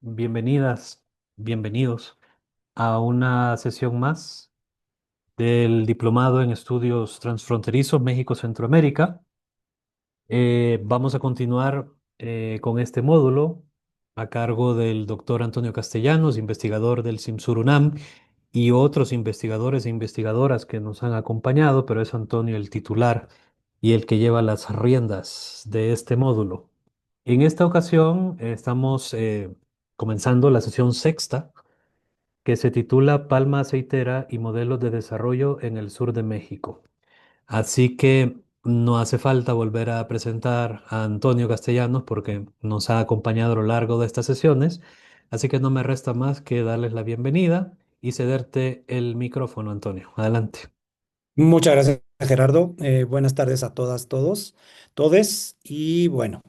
bienvenidas, bienvenidos a una sesión más del Diplomado en Estudios Transfronterizos México-Centroamérica. Vamos a continuar con este módulo a cargo del doctor Antonio Castellanos, investigador del CIMSUR UNAM, y otros investigadores e investigadoras que nos han acompañado, pero es Antonio el titular y el que lleva las riendas de este módulo. En esta ocasión estamos comenzando la sesión sexta, que se titula Palma aceitera y modelos de desarrollo en el sur de México. Así que no hace falta volver a presentar a Antonio Castellanos porque nos ha acompañado a lo largo de estas sesiones. Así que no me resta más que darles la bienvenida y cederte el micrófono, Antonio. Adelante. Muchas gracias, Gerardo. Buenas tardes a todas, todos, todes. Y bueno,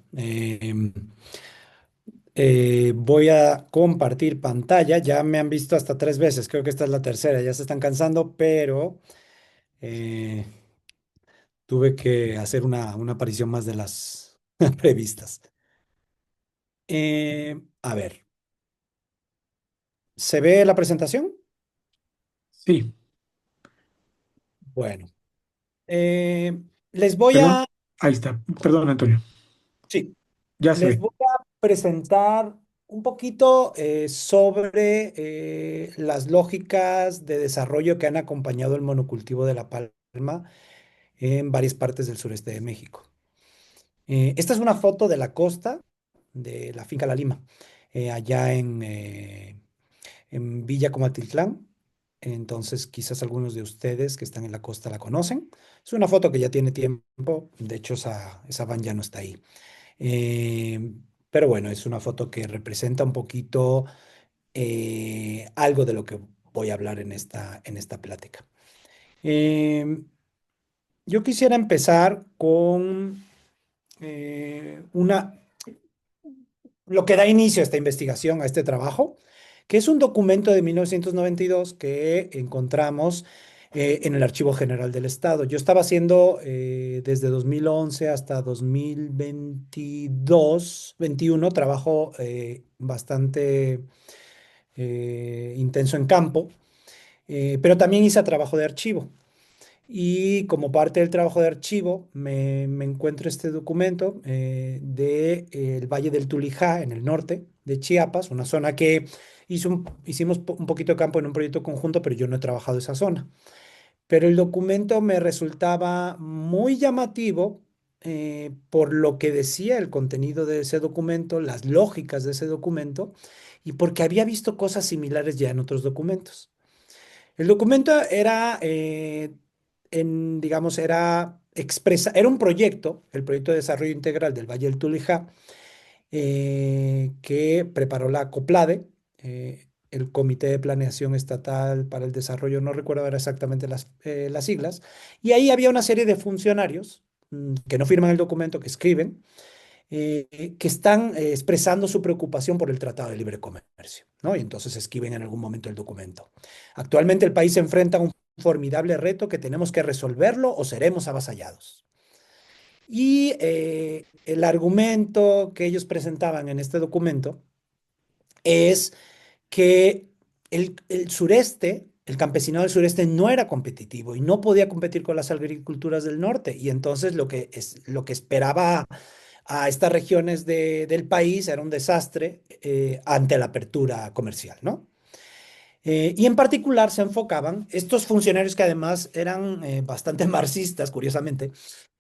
voy a compartir pantalla. Ya me han visto hasta 3 veces. Creo que esta es la tercera. Ya se están cansando, pero eh, tuve que hacer una aparición más de las previstas. A ver, ¿se ve la presentación? Sí, Bueno, eh, les voy perdón. a... Ahí está. Perdón, Antonio. Sí. Ya se Les ve. voy a presentar un poquito sobre las lógicas de desarrollo que han acompañado el monocultivo de la palma en varias partes del sureste de México. Esta es una foto de la costa de la finca La Lima, allá en Villa Comaltitlán. Entonces, quizás algunos de ustedes que están en la costa la conocen. Es una foto que ya tiene tiempo, de hecho esa van ya no está ahí. Eh, pero bueno, es una foto que representa un poquito algo de lo que voy a hablar en esta plática. Eh, yo quisiera empezar con lo que da inicio a esta investigación, a este trabajo, que es un documento de 1992 que encontramos en el Archivo General del Estado. Yo estaba haciendo desde 2011 hasta 2022, 21, trabajo bastante intenso en campo, pero también hice trabajo de archivo. Y como parte del trabajo de archivo, me encuentro este documento del Valle del Tulijá, en el norte de Chiapas, una zona que hicimos un poquito de campo en un proyecto conjunto, pero yo no he trabajado esa zona. Pero el documento me resultaba muy llamativo por lo que decía el contenido de ese documento, las lógicas de ese documento, y porque había visto cosas similares ya en otros documentos. El documento era, digamos, era un proyecto, el proyecto de desarrollo integral del Valle del Tulijá, que preparó la COPLADE, el Comité de Planeación Estatal para el Desarrollo, no recuerdo ahora exactamente las siglas, y ahí había una serie de funcionarios que no firman el documento, que escriben, que están expresando su preocupación por el Tratado de Libre Comercio, ¿no? Y entonces escriben en algún momento el documento. Actualmente el país se enfrenta a un formidable reto que tenemos que resolverlo o seremos avasallados. Y el argumento que ellos presentaban en este documento es que el sureste, el campesinado del sureste no era competitivo y no podía competir con las agriculturas del norte. Y entonces lo que esperaba a estas regiones del país era un desastre ante la apertura comercial, ¿no? Y en particular se enfocaban estos funcionarios que además eran bastante marxistas, curiosamente,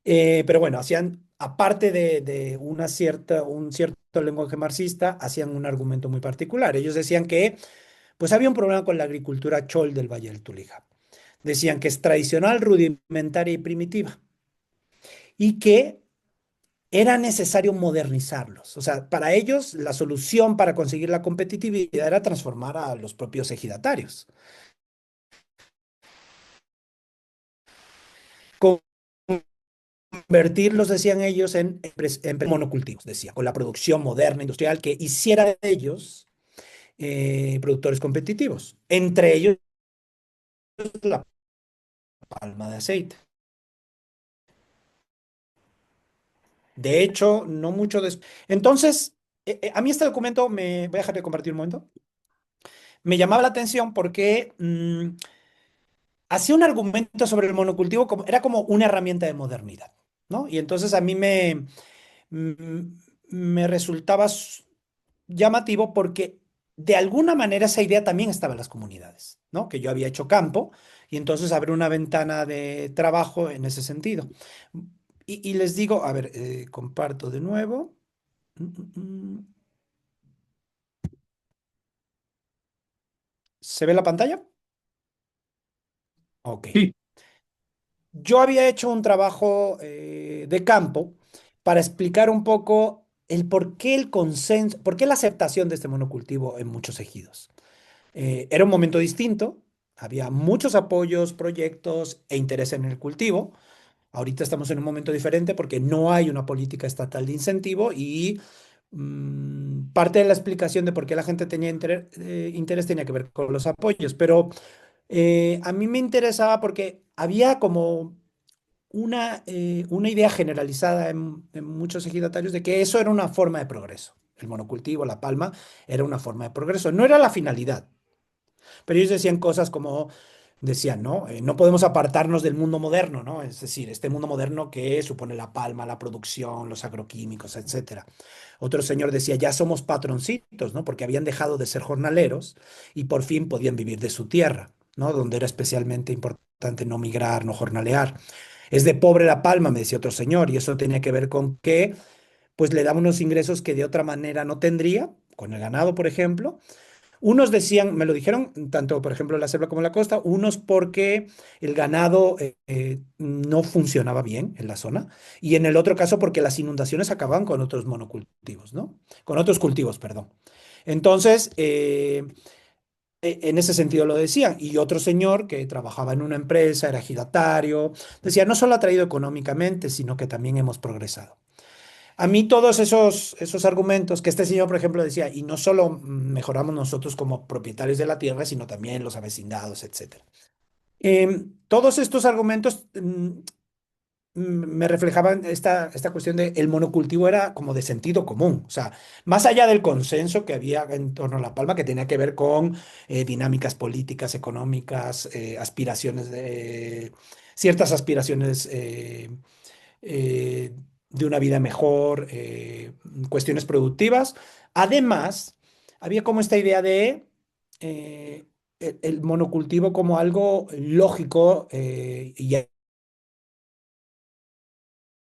pero bueno, hacían, aparte de un cierto lenguaje marxista, hacían un argumento muy particular. Ellos decían que pues había un problema con la agricultura chol del Valle del Tulija. Decían que es tradicional, rudimentaria y primitiva y que era necesario modernizarlos. O sea, para ellos la solución para conseguir la competitividad era transformar a los propios ejidatarios. Convertirlos, decían ellos, en monocultivos, decía, con la producción moderna, industrial, que hiciera de ellos productores competitivos. Entre ellos la palma de aceite. De hecho, no mucho después. Entonces, a mí este documento voy a dejar de compartir un momento. Me llamaba la atención porque hacía un argumento sobre el monocultivo como, era como una herramienta de modernidad, ¿no? Y entonces a mí me resultaba llamativo porque de alguna manera esa idea también estaba en las comunidades, ¿no? Que yo había hecho campo y entonces abre una ventana de trabajo en ese sentido. Y les digo, a ver, comparto de nuevo. Mm, mm. ¿Se ve la pantalla? Ok. Sí, Yo había hecho un trabajo de campo para explicar un poco el por qué el consenso, por qué la aceptación de este monocultivo en muchos ejidos. Era un momento distinto, había muchos apoyos, proyectos e interés en el cultivo. Ahorita estamos en un momento diferente porque no hay una política estatal de incentivo y parte de la explicación de por qué la gente tenía interés tenía que ver con los apoyos. Pero a mí me interesaba porque había como una idea generalizada en muchos ejidatarios de que eso era una forma de progreso. El monocultivo, la palma, era una forma de progreso. No era la finalidad, pero ellos decían cosas como, decían, ¿no? No podemos apartarnos del mundo moderno, ¿no? Es decir, este mundo moderno que supone la palma, la producción, los agroquímicos, etcétera. Otro señor decía, ya somos patroncitos, ¿no? Porque habían dejado de ser jornaleros y por fin podían vivir de su tierra, ¿no? Donde era especialmente importante no migrar, no jornalear. Es de pobre la palma, me decía otro señor, y eso tenía que ver con que, pues le daba unos ingresos que de otra manera no tendría, con el ganado, por ejemplo. Unos decían, me lo dijeron, tanto por ejemplo en la selva como en la costa, unos porque el ganado no funcionaba bien en la zona, y en el otro caso porque las inundaciones acababan con otros monocultivos, ¿no? Con otros cultivos, perdón. Entonces, en ese sentido lo decían. Y otro señor que trabajaba en una empresa, era ejidatario, decía, no solo ha traído económicamente, sino que también hemos progresado. A mí todos esos argumentos que este señor, por ejemplo, decía, y no solo mejoramos nosotros como propietarios de la tierra, sino también los avecindados, etcétera. Todos estos argumentos me reflejaban esta cuestión de el monocultivo era como de sentido común, o sea, más allá del consenso que había en torno a La Palma, que tenía que ver con dinámicas políticas, económicas, aspiraciones de ciertas aspiraciones de una vida mejor, cuestiones productivas. Además, había como esta idea de el monocultivo como algo lógico y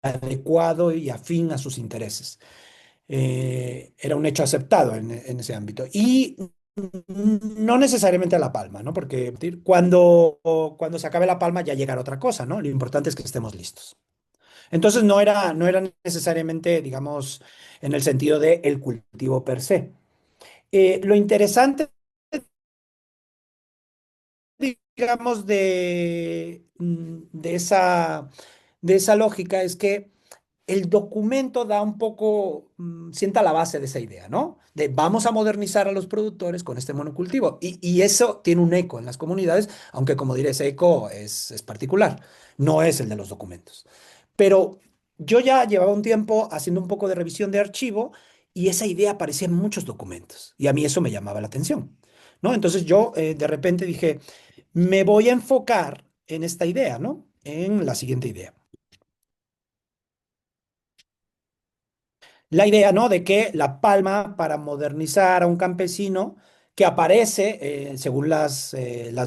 adecuado y afín a sus intereses. Era un hecho aceptado en ese ámbito. Y no necesariamente a La Palma, ¿no? Porque cuando se acabe La Palma ya llegará otra cosa, ¿no? Lo importante es que estemos listos. Entonces no era necesariamente, digamos, en el sentido de el cultivo per se. Lo interesante, digamos, de esa lógica es que el documento da un poco, sienta la base de esa idea, ¿no? De vamos a modernizar a los productores con este monocultivo. Y eso tiene un eco en las comunidades, aunque como diré, ese eco es particular, no es el de los documentos. Pero yo ya llevaba un tiempo haciendo un poco de revisión de archivo y esa idea aparecía en muchos documentos y a mí eso me llamaba la atención, ¿no? Entonces yo de repente dije, me voy a enfocar en esta idea, ¿no? En la siguiente idea. La idea, ¿no? De que la palma para modernizar a un campesino que aparece, según las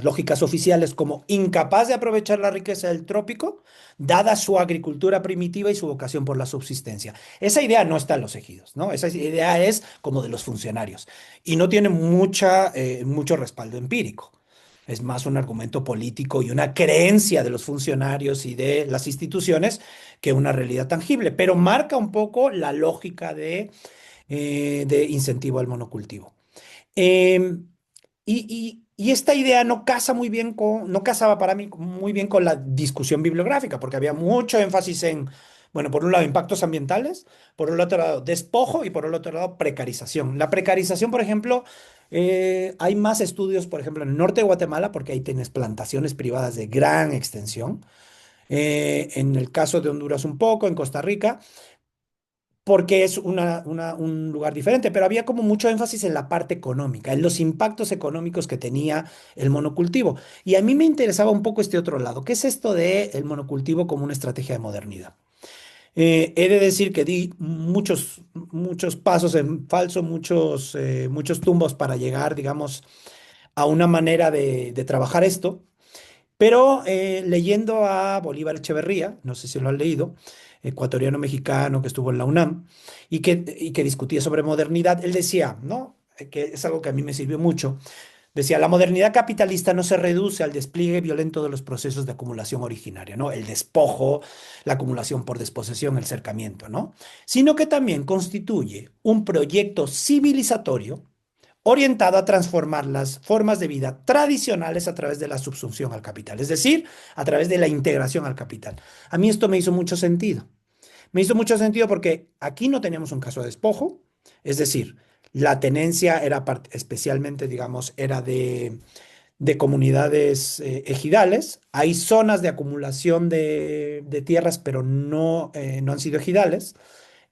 lógicas oficiales, como incapaz de aprovechar la riqueza del trópico, dada su agricultura primitiva y su vocación por la subsistencia. Esa idea no está en los ejidos, ¿no? Esa idea es como de los funcionarios y no tiene mucho respaldo empírico. Es más un argumento político y una creencia de los funcionarios y de las instituciones que una realidad tangible, pero marca un poco la lógica de incentivo al monocultivo. Em, y esta idea no casaba para mí muy bien con la discusión bibliográfica, porque había mucho énfasis en, bueno, por un lado, impactos ambientales, por el otro lado, despojo y por el otro lado, precarización. La precarización, por ejemplo, hay más estudios, por ejemplo, en el norte de Guatemala, porque ahí tienes plantaciones privadas de gran extensión. En el caso de Honduras un poco, en Costa Rica, porque es un lugar diferente, pero había como mucho énfasis en la parte económica, en los impactos económicos que tenía el monocultivo. Y a mí me interesaba un poco este otro lado. ¿Qué es esto de el monocultivo como una estrategia de modernidad? He de decir que di muchos pasos en falso, muchos tumbos para llegar, digamos, a una manera de trabajar esto. Pero leyendo a Bolívar Echeverría, no sé si lo han leído, ecuatoriano mexicano que estuvo en la UNAM y que discutía sobre modernidad, él decía, ¿no? Que es algo que a mí me sirvió mucho. Decía, la modernidad capitalista no se reduce al despliegue violento de los procesos de acumulación originaria, ¿no? El despojo, la acumulación por desposesión, el cercamiento, ¿no? Sino que también constituye un proyecto civilizatorio orientado a transformar las formas de vida tradicionales a través de la subsunción al capital, es decir, a través de la integración al capital. A mí esto me hizo mucho sentido. Me hizo mucho sentido porque aquí no teníamos un caso de despojo, es decir, la tenencia era especialmente, digamos, era de comunidades ejidales. Hay zonas de acumulación de tierras, pero no han sido ejidales,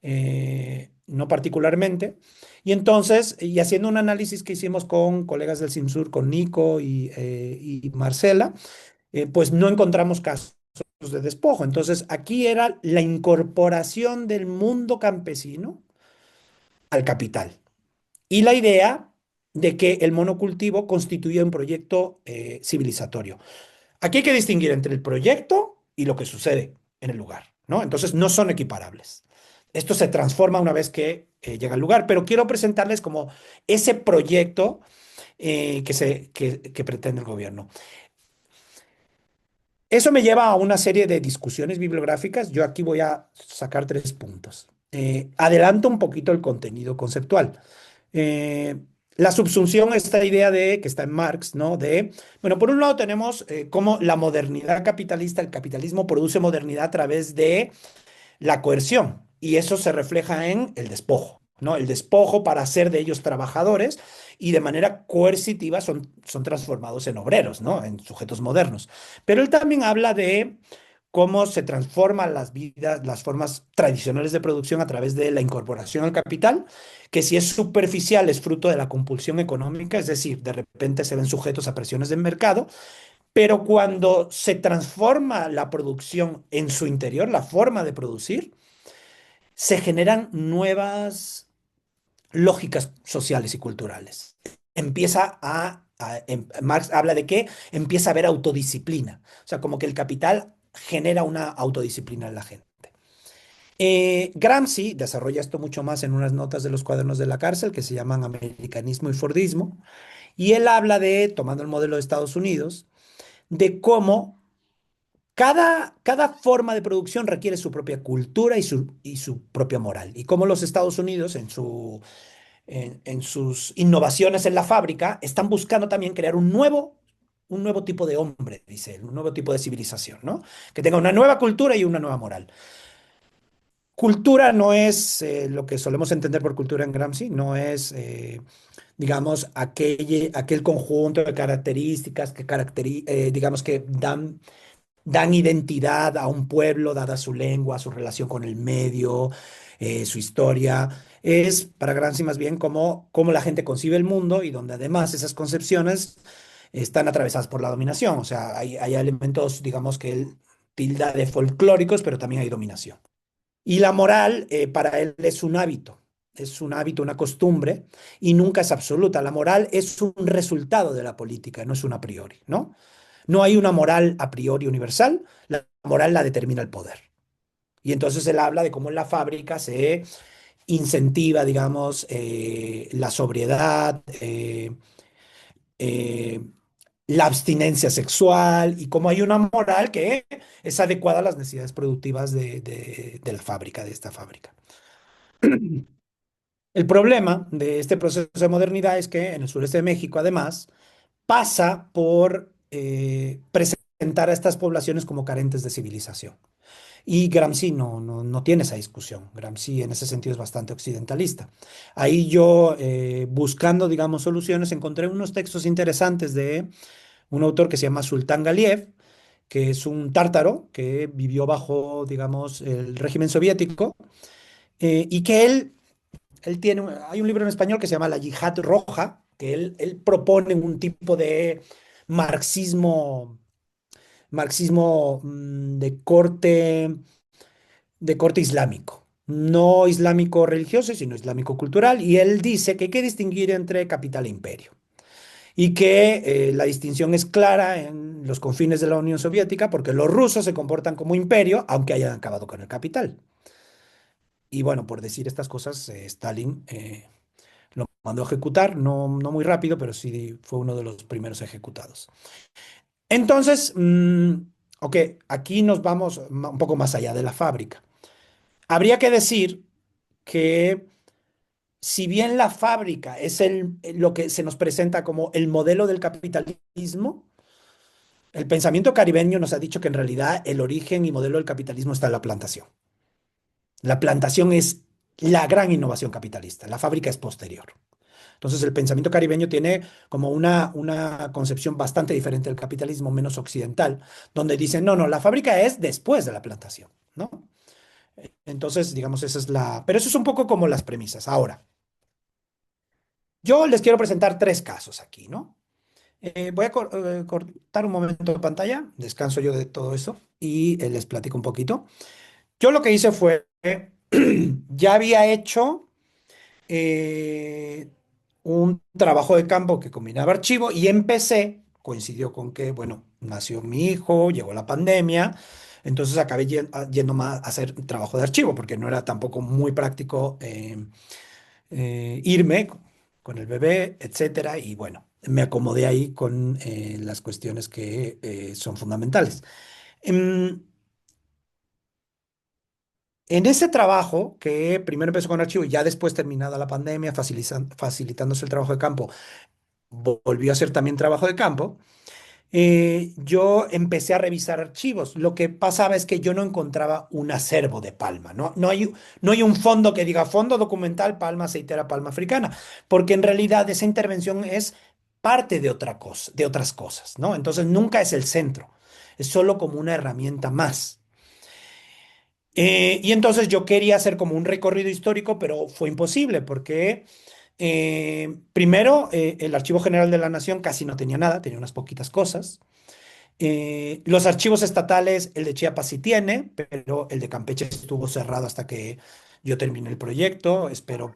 no particularmente. Y entonces, y haciendo un análisis que hicimos con colegas del CIMSUR, con Nico y Marcela, pues no encontramos casos de despojo. Entonces, aquí era la incorporación del mundo campesino al capital. Y la idea de que el monocultivo constituye un proyecto civilizatorio. Aquí hay que distinguir entre el proyecto y lo que sucede en el lugar, ¿no? Entonces no son equiparables. Esto se transforma una vez que llega al lugar, pero quiero presentarles como ese proyecto que pretende el gobierno. Eso me lleva a una serie de discusiones bibliográficas. Yo aquí voy a sacar 3 puntos. Adelanto un poquito el contenido conceptual. Eh, la subsunción, esta idea de que está en Marx, ¿no? Bueno, por un lado tenemos cómo la modernidad capitalista, el capitalismo produce modernidad a través de la coerción y eso se refleja en el despojo, ¿no? El despojo para hacer de ellos trabajadores y de manera coercitiva son transformados en obreros, ¿no? En sujetos modernos. Pero él también habla de cómo se transforman las vidas, las formas tradicionales de producción a través de la incorporación al capital, que si es superficial es fruto de la compulsión económica, es decir, de repente se ven sujetos a presiones del mercado, pero cuando se transforma la producción en su interior, la forma de producir, se generan nuevas lógicas sociales y culturales. Marx habla de que empieza a haber autodisciplina, o sea, como que el capital genera una autodisciplina en la gente. Gramsci desarrolla esto mucho más en unas notas de los cuadernos de la cárcel que se llaman Americanismo y Fordismo, y él habla de, tomando el modelo de Estados Unidos, de cómo cada forma de producción requiere su propia cultura y su propia moral. Y cómo los Estados Unidos, en sus innovaciones en la fábrica, están buscando también crear un nuevo tipo de hombre, dice él, un nuevo tipo de civilización, ¿no? Que tenga una nueva cultura y una nueva moral. Cultura no es lo que solemos entender por cultura en Gramsci, no es, digamos, aquel conjunto de características digamos, que dan identidad a un pueblo, dada su lengua, su relación con el medio, su historia. Es para Gramsci más bien como la gente concibe el mundo y donde además esas concepciones están atravesadas por la dominación. O sea, hay elementos, digamos, que él tilda de folclóricos, pero también hay dominación. Y la moral para él es un hábito, una costumbre, y nunca es absoluta. La moral es un resultado de la política, no es un a priori, ¿no? No hay una moral a priori universal, la moral la determina el poder. Y entonces él habla de cómo en la fábrica se incentiva, digamos, la sobriedad, eh, la abstinencia sexual y cómo hay una moral que es adecuada a las necesidades productivas de la fábrica, de esta fábrica. El problema de este proceso de modernidad es que en el sureste de México, además, pasa por presentar a estas poblaciones como carentes de civilización. Y Gramsci no tiene esa discusión. Gramsci en ese sentido es bastante occidentalista. Ahí yo, buscando, digamos, soluciones, encontré unos textos interesantes de un autor que se llama Sultán Galiev, que es un tártaro que vivió bajo, digamos, el régimen soviético y que él tiene, hay un libro en español que se llama La Yihad Roja, que él propone un tipo de marxismo, marxismo de corte islámico. No islámico religioso, sino islámico cultural. Y él dice que hay que distinguir entre capital e imperio. Y que la distinción es clara en los confines de la Unión Soviética, porque los rusos se comportan como imperio, aunque hayan acabado con el capital. Y bueno, por decir estas cosas, Stalin lo mandó a ejecutar, no muy rápido, pero sí fue uno de los primeros ejecutados. Entonces, ok, aquí nos vamos un poco más allá de la fábrica. Habría que decir que si bien la fábrica es lo que se nos presenta como el modelo del capitalismo, el pensamiento caribeño nos ha dicho que en realidad el origen y modelo del capitalismo está en la plantación. La plantación es la gran innovación capitalista, la fábrica es posterior. Entonces el pensamiento caribeño tiene como una concepción bastante diferente del capitalismo, menos occidental, donde dicen, no, la fábrica es después de la plantación, ¿no? Entonces, digamos, esa es la... Pero eso es un poco como las premisas. Ahora, yo les quiero presentar tres casos aquí, ¿no? Voy a cortar un momento de pantalla, descanso yo de todo eso y les platico un poquito. Yo lo que hice fue, ya había hecho eh, un trabajo de campo que combinaba archivo y empecé, coincidió con que, bueno, nació mi hijo, llegó la pandemia, entonces acabé yendo más a hacer trabajo de archivo porque no era tampoco muy práctico irme con el bebé, etcétera, y bueno, me acomodé ahí con las cuestiones que son fundamentales. Em, En ese trabajo, que primero empezó con archivo y ya después terminada la pandemia, facilitándose el trabajo de campo, volvió a hacer también trabajo de campo, yo empecé a revisar archivos. Lo que pasaba es que yo no encontraba un acervo de palma, ¿no? No hay un fondo que diga fondo documental palma aceitera, palma africana, porque en realidad esa intervención es parte de otra cosa, de otras cosas, ¿no? Entonces nunca es el centro, es solo como una herramienta más. Y entonces yo quería hacer como un recorrido histórico, pero fue imposible porque primero el Archivo General de la Nación casi no tenía nada, tenía unas poquitas cosas. Los archivos estatales, el de Chiapas sí tiene, pero el de Campeche estuvo cerrado hasta que yo terminé el proyecto. Espero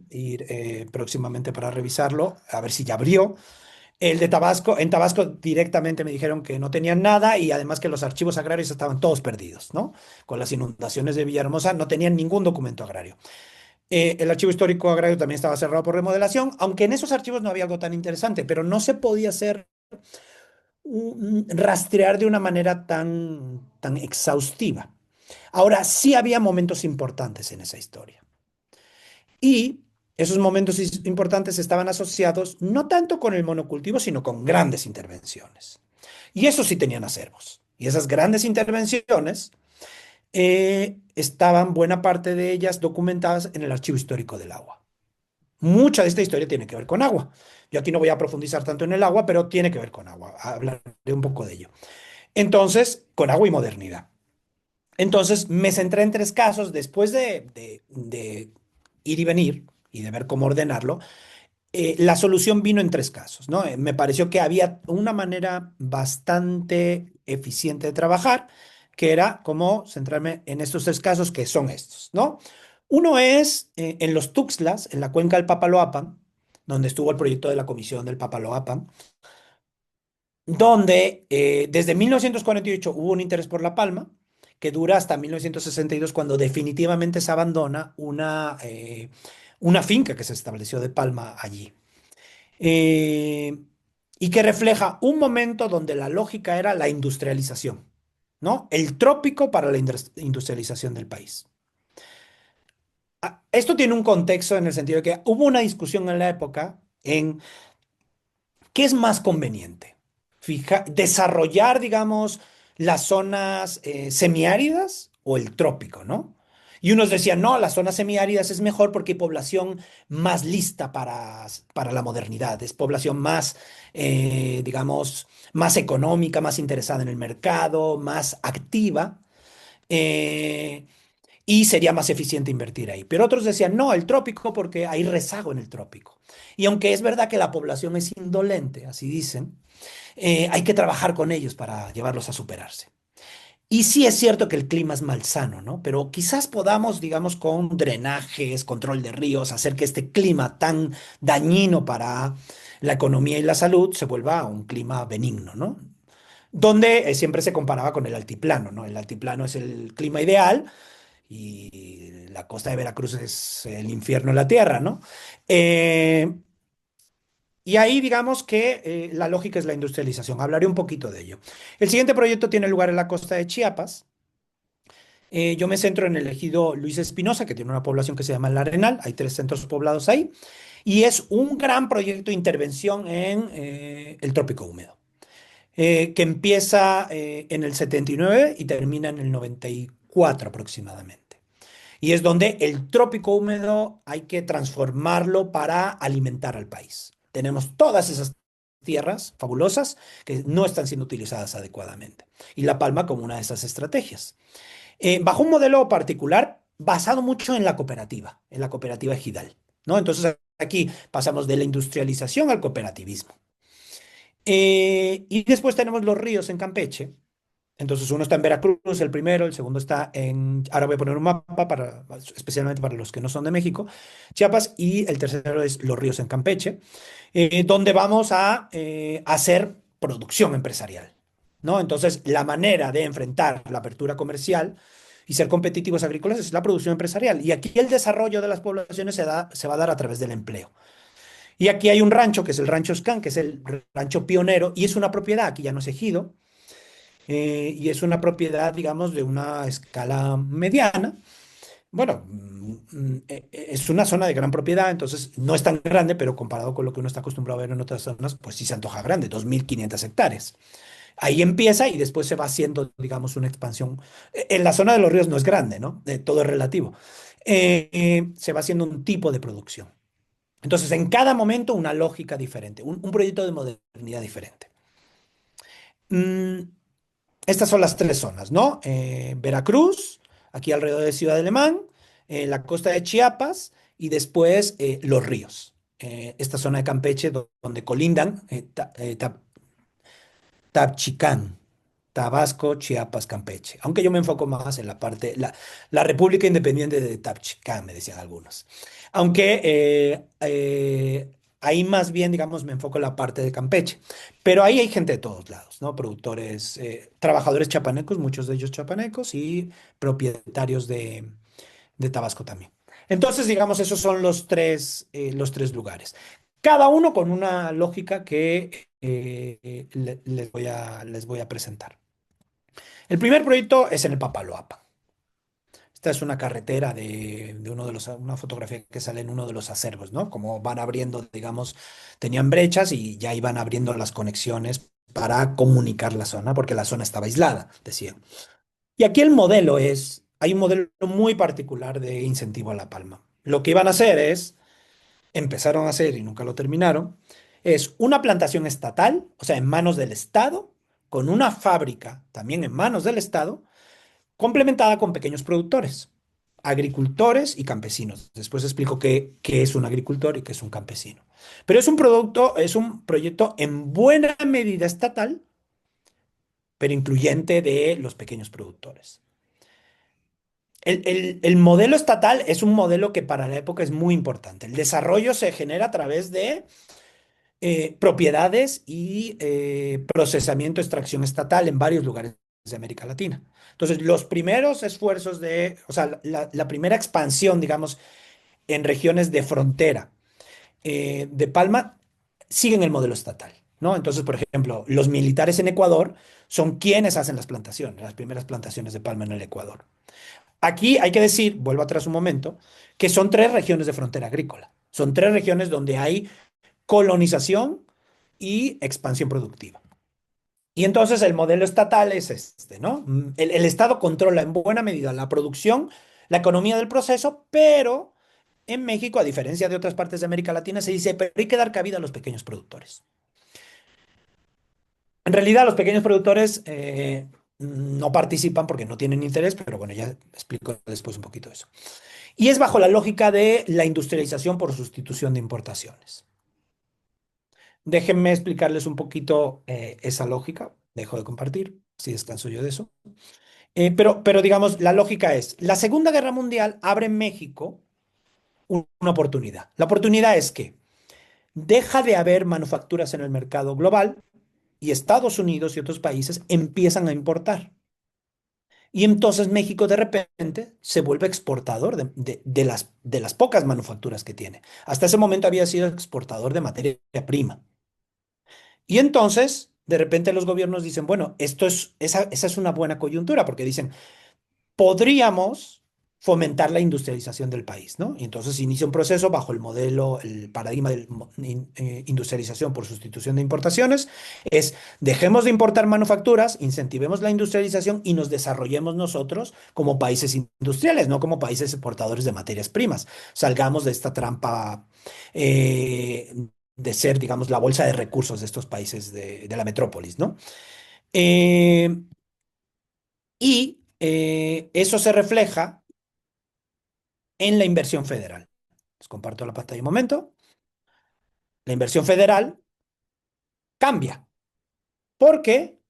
ir próximamente para revisarlo, a ver si ya abrió. El de Tabasco, en Tabasco directamente me dijeron que no tenían nada y además que los archivos agrarios estaban todos perdidos, ¿no? Con las inundaciones de Villahermosa no tenían ningún documento agrario. El archivo histórico agrario también estaba cerrado por remodelación, aunque en esos archivos no había algo tan interesante, pero no se podía hacer rastrear de una manera tan exhaustiva. Ahora, sí había momentos importantes en esa historia. Y esos momentos importantes estaban asociados no tanto con el monocultivo, sino con grandes intervenciones. Y eso sí tenían acervos. Y esas grandes intervenciones estaban buena parte de ellas documentadas en el Archivo Histórico del Agua. Mucha de esta historia tiene que ver con agua. Yo aquí no voy a profundizar tanto en el agua, pero tiene que ver con agua. Hablaré un poco de ello. Entonces, con agua y modernidad. Entonces, me centré en tres casos después de ir y venir y de ver cómo ordenarlo. La solución vino en tres casos, ¿no? Me pareció que había una manera bastante eficiente de trabajar, que era como centrarme en estos tres casos que son estos, ¿no? Uno es en los Tuxtlas, en la cuenca del Papaloapan, donde estuvo el proyecto de la Comisión del Papaloapan, donde desde 1948 hubo un interés por la palma, que dura hasta 1962, cuando definitivamente se abandona una finca que se estableció de palma allí. Eh, y que refleja un momento donde la lógica era la industrialización, ¿no? El trópico para la industrialización del país. Esto tiene un contexto en el sentido de que hubo una discusión en la época en ¿qué es más conveniente? Desarrollar, digamos, las zonas semiáridas o el trópico, ¿no? Y unos decían, no, las zonas semiáridas es mejor porque hay población más lista para la modernidad, es población más, digamos, más económica, más interesada en el mercado, más activa. eh, y sería más eficiente invertir ahí. Pero otros decían, no, el trópico porque hay rezago en el trópico. Y aunque es verdad que la población es indolente, así dicen, hay que trabajar con ellos para llevarlos a superarse. Y sí es cierto que el clima es malsano, ¿no? Pero quizás podamos, digamos, con drenajes, control de ríos, hacer que este clima tan dañino para la economía y la salud se vuelva un clima benigno, ¿no? Donde siempre se comparaba con el altiplano, ¿no? El altiplano es el clima ideal y la costa de Veracruz es el infierno en la tierra, ¿no? Eh, y ahí digamos que la lógica es la industrialización. Hablaré un poquito de ello. El siguiente proyecto tiene lugar en la costa de Chiapas. Yo me centro en el ejido Luis Espinosa, que tiene una población que se llama El Arenal. Hay 3 centros poblados ahí. Y es un gran proyecto de intervención en el trópico húmedo, que empieza en el 79 y termina en el 94 aproximadamente. Y es donde el trópico húmedo hay que transformarlo para alimentar al país. Tenemos todas esas tierras fabulosas que no están siendo utilizadas adecuadamente. Y La Palma como una de esas estrategias. Bajo un modelo particular basado mucho en la cooperativa ejidal, ¿no? Entonces aquí pasamos de la industrialización al cooperativismo. Y después tenemos los ríos en Campeche. Entonces uno está en Veracruz, el primero, el segundo está en, ahora voy a poner un mapa para, especialmente para los que no son de México, Chiapas, y el tercero es los ríos en Campeche, donde vamos a hacer producción empresarial, ¿no? Entonces la manera de enfrentar la apertura comercial y ser competitivos agrícolas es la producción empresarial. Y aquí el desarrollo de las poblaciones se va a dar a través del empleo. Y aquí hay un rancho, que es el Rancho Scan, que es el rancho pionero, y es una propiedad, aquí ya no es ejido, y es una propiedad, digamos, de una escala mediana. Bueno, es una zona de gran propiedad, entonces no es tan grande, pero comparado con lo que uno está acostumbrado a ver en otras zonas, pues sí se antoja grande, 2.500 hectáreas. Ahí empieza y después se va haciendo, digamos, una expansión. En la zona de los ríos no es grande, ¿no? Todo es relativo. Se va haciendo un tipo de producción. Entonces, en cada momento una lógica diferente, un proyecto de modernidad diferente. Mm, Estas son las 3 zonas, ¿no? Veracruz, aquí alrededor de Ciudad de Alemán, la costa de Chiapas y después los ríos. Esta zona de Campeche donde colindan Tapchicán, Tabasco, Chiapas, Campeche. Aunque yo me enfoco más en la parte, la República Independiente de Tapchicán, me decían algunos. Aunque ahí más bien, digamos, me enfoco en la parte de Campeche. Pero ahí hay gente de todos lados, ¿no? Productores, trabajadores chapanecos, muchos de ellos chapanecos, y propietarios de Tabasco también. Entonces, digamos, esos son los tres lugares. Cada uno con una lógica que les voy a presentar. El primer proyecto es en el Papaloapan. Esta es una carretera de una fotografía que sale en uno de los acervos, ¿no? Como van abriendo, digamos, tenían brechas y ya iban abriendo las conexiones para comunicar la zona, porque la zona estaba aislada, decían. Y aquí hay un modelo muy particular de incentivo a la palma. Lo que iban a hacer empezaron a hacer y nunca lo terminaron, es una plantación estatal, o sea, en manos del Estado, con una fábrica también en manos del Estado, complementada con pequeños productores, agricultores y campesinos. Después explico qué es un agricultor y qué es un campesino. Pero es un proyecto en buena medida estatal, pero incluyente de los pequeños productores. El modelo estatal es un modelo que para la época es muy importante. El desarrollo se genera a través de propiedades y procesamiento, extracción estatal en varios lugares de América Latina. Entonces, los primeros esfuerzos o sea, la primera expansión, digamos, en regiones de frontera de Palma, siguen el modelo estatal, ¿no? Entonces, por ejemplo, los militares en Ecuador son quienes hacen las plantaciones, las primeras plantaciones de palma en el Ecuador. Aquí hay que decir, vuelvo atrás un momento, que son 3 regiones de frontera agrícola. Son 3 regiones donde hay colonización y expansión productiva. Y entonces el modelo estatal es este, ¿no? El Estado controla en buena medida la producción, la economía del proceso, pero en México, a diferencia de otras partes de América Latina, se dice, pero hay que dar cabida a los pequeños productores. En realidad, los pequeños productores no participan porque no tienen interés, pero bueno, ya explico después un poquito eso. Y es bajo la lógica de la industrialización por sustitución de importaciones. Déjenme explicarles un poquito esa lógica. Dejo de compartir, si descanso yo de eso. Pero digamos, la lógica es, la Segunda Guerra Mundial abre en México una oportunidad. La oportunidad es que deja de haber manufacturas en el mercado global y Estados Unidos y otros países empiezan a importar. Y entonces México de repente se vuelve exportador de las pocas manufacturas que tiene. Hasta ese momento había sido exportador de materia prima. Y entonces, de repente los gobiernos dicen, bueno, esa es una buena coyuntura, porque dicen, podríamos fomentar la industrialización del país, ¿no? Y entonces inicia un proceso bajo el modelo, el paradigma de industrialización por sustitución de importaciones, es dejemos de importar manufacturas, incentivemos la industrialización y nos desarrollemos nosotros como países industriales, no como países exportadores de materias primas. Salgamos de esta trampa de ser, digamos, la bolsa de recursos de estos países de la metrópolis, ¿no? Eh, y eso se refleja en la inversión federal. Les comparto la pantalla un momento. La inversión federal cambia porque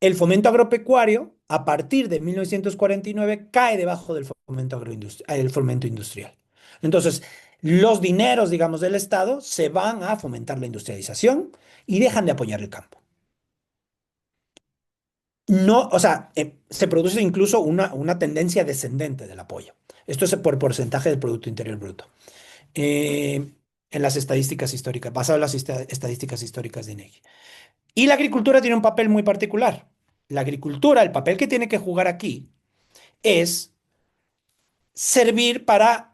el fomento agropecuario, a partir de 1949, cae debajo del fomento industrial. Entonces, los dineros, digamos, del Estado se van a fomentar la industrialización y dejan de apoyar el campo. No, o sea, se produce incluso una tendencia descendente del apoyo. Esto es por porcentaje del Producto Interior Bruto. eh, en las estadísticas históricas, basado en las estadísticas históricas de INEGI. Y la agricultura tiene un papel muy particular. La agricultura, el papel que tiene que jugar aquí es servir para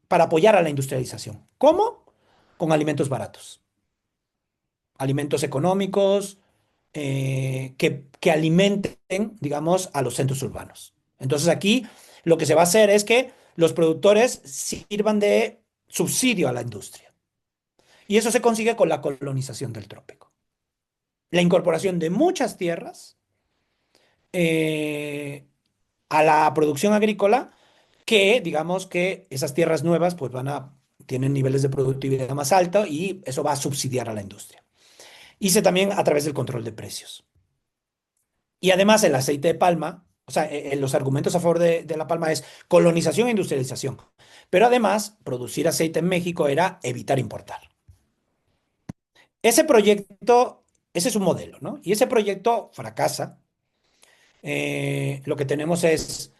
apoyar a la industrialización. ¿Cómo? Con alimentos baratos, alimentos económicos que alimenten, digamos, a los centros urbanos. Entonces aquí lo que se va a hacer es que los productores sirvan de subsidio a la industria. Y eso se consigue con la colonización del trópico. La incorporación de muchas tierras eh, a la producción agrícola, que digamos que esas tierras nuevas pues tienen niveles de productividad más altos y eso va a subsidiar a la industria. Hice también a través del control de precios. Y además el aceite de palma, o sea, los argumentos a favor de la palma es colonización e industrialización. Pero además, producir aceite en México era evitar importar. Ese proyecto, ese es un modelo, ¿no? Y ese proyecto fracasa. Lo que tenemos es,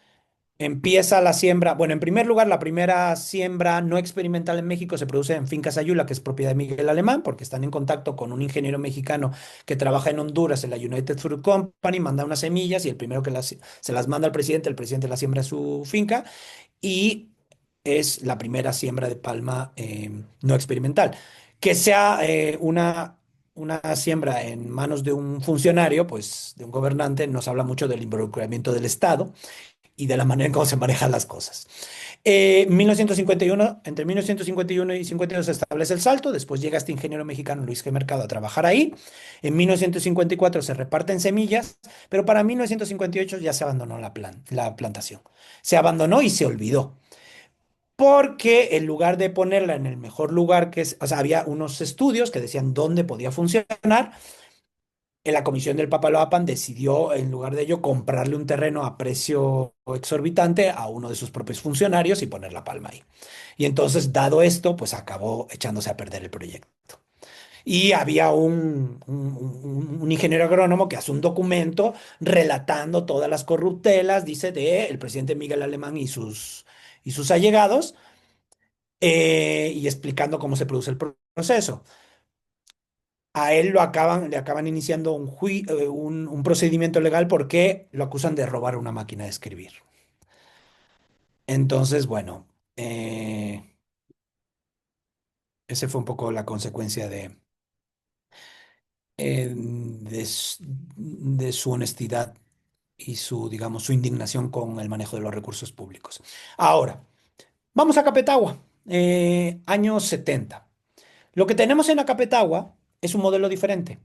empieza la siembra, bueno, en primer lugar, la primera siembra no experimental en México se produce en Fincas Ayula, que es propiedad de Miguel Alemán, porque están en contacto con un ingeniero mexicano que trabaja en Honduras, en la United Fruit Company, manda unas semillas y el primero que se las manda al presidente, el presidente las siembra en su finca y es la primera siembra de palma no experimental. Que sea una siembra en manos de un funcionario, pues de un gobernante, nos habla mucho del involucramiento del Estado y de la manera en cómo se manejan las cosas. 1951, entre 1951 y 52 se establece el salto, después llega este ingeniero mexicano Luis G. Mercado a trabajar ahí. En 1954 se reparten semillas, pero para 1958 ya se abandonó la plantación. Se abandonó y se olvidó. Porque en lugar de ponerla en el mejor lugar que es, o sea, había unos estudios que decían dónde podía funcionar, en la comisión del Papaloapan decidió, en lugar de ello, comprarle un terreno a precio exorbitante a uno de sus propios funcionarios y poner la palma ahí. Y entonces, dado esto, pues acabó echándose a perder el proyecto. Y había un ingeniero agrónomo que hace un documento relatando todas las corruptelas, dice, de el presidente Miguel Alemán y sus allegados, y explicando cómo se produce el proceso. A él le acaban iniciando un procedimiento legal porque lo acusan de robar una máquina de escribir. Entonces, bueno, ese fue un poco la consecuencia de su honestidad y digamos, su indignación con el manejo de los recursos públicos. Ahora, vamos a Capetagua, años 70. Lo que tenemos en Acapetagua es un modelo diferente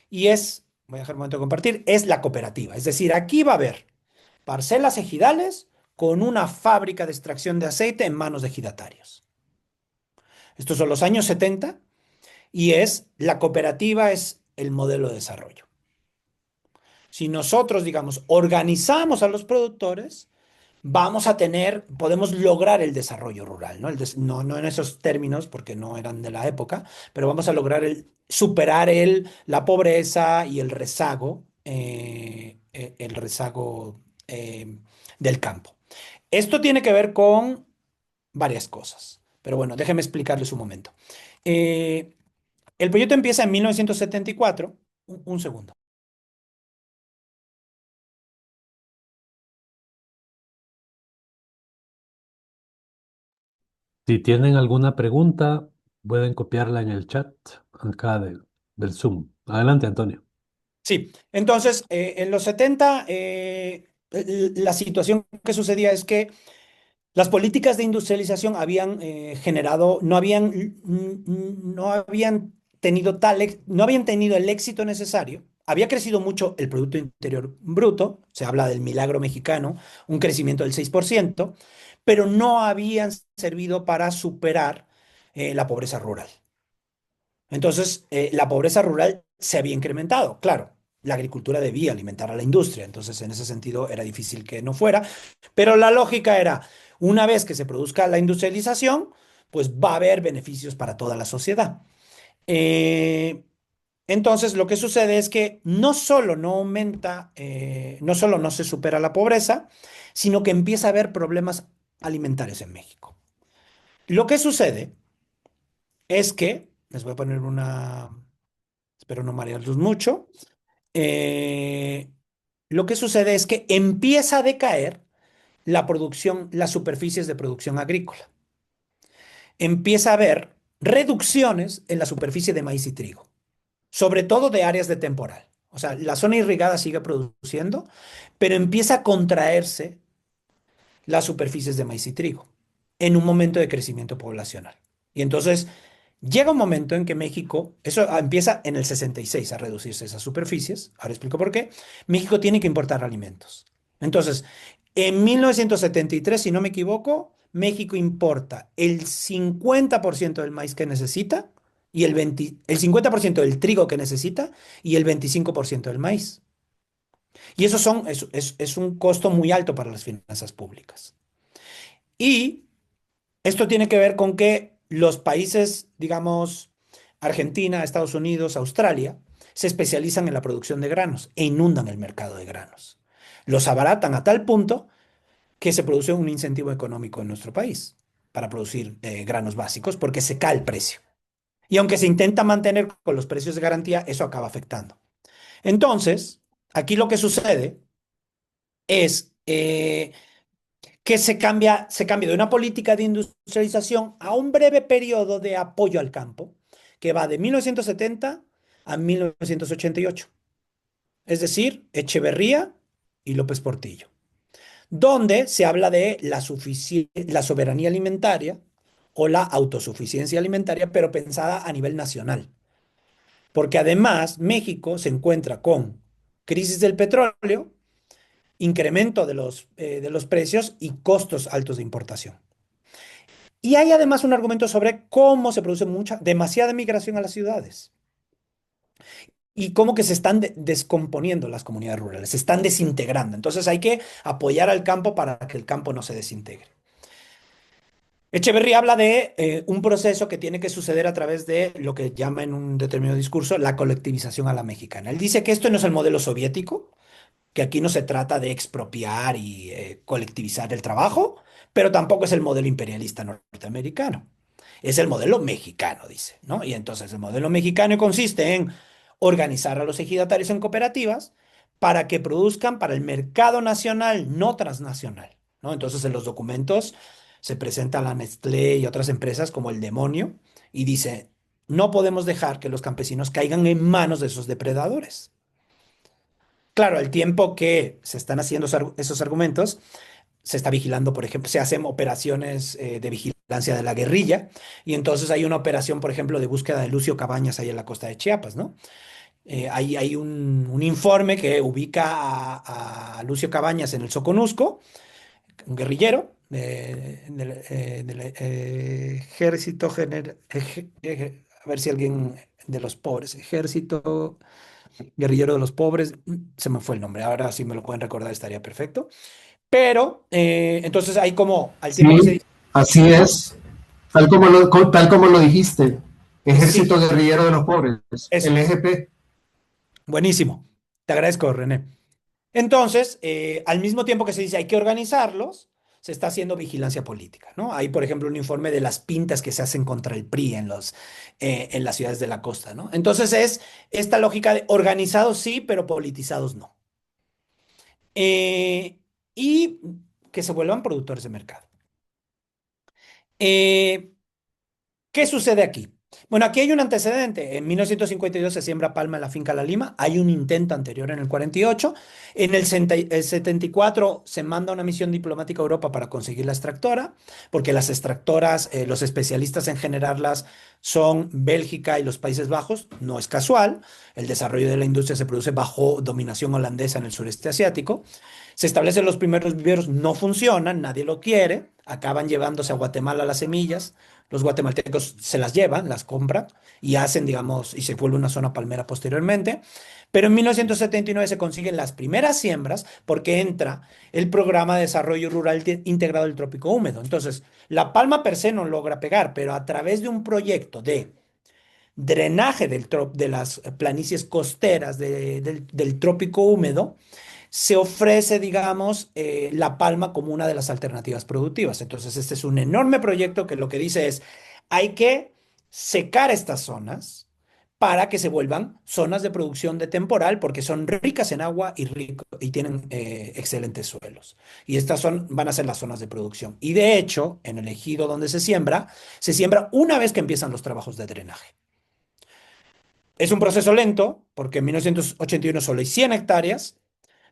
y es voy a dejar un momento de compartir, es la cooperativa. Es decir, aquí va a haber parcelas ejidales con una fábrica de extracción de aceite en manos de ejidatarios. Estos son los años 70 y la cooperativa es el modelo de desarrollo. Si nosotros, digamos, organizamos a los productores, podemos lograr el desarrollo rural, ¿no? No en esos términos, porque no eran de la época, pero vamos a lograr superar la pobreza y el rezago del campo. Esto tiene que ver con varias cosas, pero bueno, déjeme explicarles un momento. Eh, el proyecto empieza en 1974. Un segundo. Si tienen alguna pregunta, pueden copiarla en el chat acá del Zoom. Adelante, Antonio. Sí, entonces en los 70 la situación que sucedía es que las políticas de industrialización habían generado, no habían tenido no habían tenido el éxito necesario. Había crecido mucho el Producto Interior Bruto, se habla del milagro mexicano, un crecimiento del 6%, pero no habían servido para superar la pobreza rural. Entonces, la pobreza rural se había incrementado, claro. La agricultura debía alimentar a la industria, entonces en ese sentido era difícil que no fuera, pero la lógica era, una vez que se produzca la industrialización, pues va a haber beneficios para toda la sociedad. Eh, entonces, lo que sucede es que no solo no aumenta, no solo no se supera la pobreza, sino que empieza a haber problemas alimentarios en México. Lo que sucede es que, les voy a poner espero no marearlos mucho. Eh, lo que sucede es que empieza a decaer la producción, las superficies de producción agrícola. Empieza a haber reducciones en la superficie de maíz y trigo, sobre todo de áreas de temporal. O sea, la zona irrigada sigue produciendo, pero empieza a contraerse las superficies de maíz y trigo en un momento de crecimiento poblacional. Y entonces llega un momento en que México, eso empieza en el 66 a reducirse esas superficies, ahora explico por qué, México tiene que importar alimentos. Entonces, en 1973, si no me equivoco, México importa el 50% del maíz que necesita y el 50% del trigo que necesita y el 25% del maíz. Y es un costo muy alto para las finanzas públicas. Y esto tiene que ver con que los países, digamos, Argentina, Estados Unidos, Australia, se especializan en la producción de granos e inundan el mercado de granos. Los abaratan a tal punto que se produce un incentivo económico en nuestro país para producir granos básicos porque se cae el precio. Y aunque se intenta mantener con los precios de garantía, eso acaba afectando. Entonces, aquí lo que sucede es que se cambia de una política de industrialización a un breve periodo de apoyo al campo, que va de 1970 a 1988. Es decir, Echeverría y López Portillo, donde se habla de la soberanía alimentaria o la autosuficiencia alimentaria, pero pensada a nivel nacional. Porque además México se encuentra con crisis del petróleo, incremento de los precios y costos altos de importación. Y hay además un argumento sobre cómo se produce demasiada migración a las ciudades y cómo que se están descomponiendo las comunidades rurales, se están desintegrando. Entonces hay que apoyar al campo para que el campo no se desintegre. Echeverría habla de un proceso que tiene que suceder a través de lo que llama en un determinado discurso la colectivización a la mexicana. Él dice que esto no es el modelo soviético, que aquí no se trata de expropiar y colectivizar el trabajo, pero tampoco es el modelo imperialista norteamericano. Es el modelo mexicano, dice, ¿no? Y entonces el modelo mexicano consiste en organizar a los ejidatarios en cooperativas para que produzcan para el mercado nacional, no transnacional, ¿no? Entonces en los documentos se presenta a la Nestlé y otras empresas como el demonio y dice, no podemos dejar que los campesinos caigan en manos de esos depredadores. Claro, al tiempo que se están haciendo esos argumentos, se está vigilando, por ejemplo, se hacen operaciones de vigilancia de la guerrilla, y entonces hay una operación, por ejemplo, de búsqueda de Lucio Cabañas ahí en la costa de Chiapas, ¿no? Hay un informe que ubica a Lucio Cabañas en el Soconusco, un guerrillero del ejército a ver si alguien de los pobres, ejército guerrillero de los pobres, se me fue el nombre, ahora si me lo pueden recordar estaría perfecto. Pero entonces hay como, al tiempo que se Sí, dice, así es, tal como lo dijiste, sí, Ejército Guerrillero de los Pobres, eso el es, EGP. buenísimo, te agradezco, René. Entonces, al mismo tiempo que se dice hay que organizarlos, se está haciendo vigilancia política, ¿no? Hay, por ejemplo, un informe de las pintas que se hacen contra el PRI en las ciudades de la costa, ¿no? Entonces es esta lógica de organizados sí, pero politizados no. Eh, y que se vuelvan productores de mercado. Eh, ¿Qué sucede aquí? Bueno, aquí hay un antecedente. En 1952 se siembra palma en la finca La Lima. Hay un intento anterior en el 48. En el 74 se manda una misión diplomática a Europa para conseguir la extractora, porque las extractoras, los especialistas en generarlas son Bélgica y los Países Bajos. No es casual. El desarrollo de la industria se produce bajo dominación holandesa en el sureste asiático. Se establecen los primeros viveros, no funcionan, nadie lo quiere. Acaban llevándose a Guatemala las semillas. Los guatemaltecos se las llevan, las compran y hacen, digamos, y se vuelve una zona palmera posteriormente. Pero en 1979 se consiguen las primeras siembras porque entra el programa de desarrollo rural integrado del trópico húmedo. Entonces, la palma per se no logra pegar, pero a través de un proyecto de drenaje de las planicies costeras del trópico húmedo, se ofrece, digamos, la palma como una de las alternativas productivas. Entonces, este es un enorme proyecto que lo que dice es, hay que secar estas zonas para que se vuelvan zonas de producción de temporal, porque son ricas en agua y tienen excelentes suelos. Y estas van a ser las zonas de producción. Y de hecho, en el ejido donde se siembra una vez que empiezan los trabajos de drenaje. Es un proceso lento, porque en 1981 solo hay 100 hectáreas,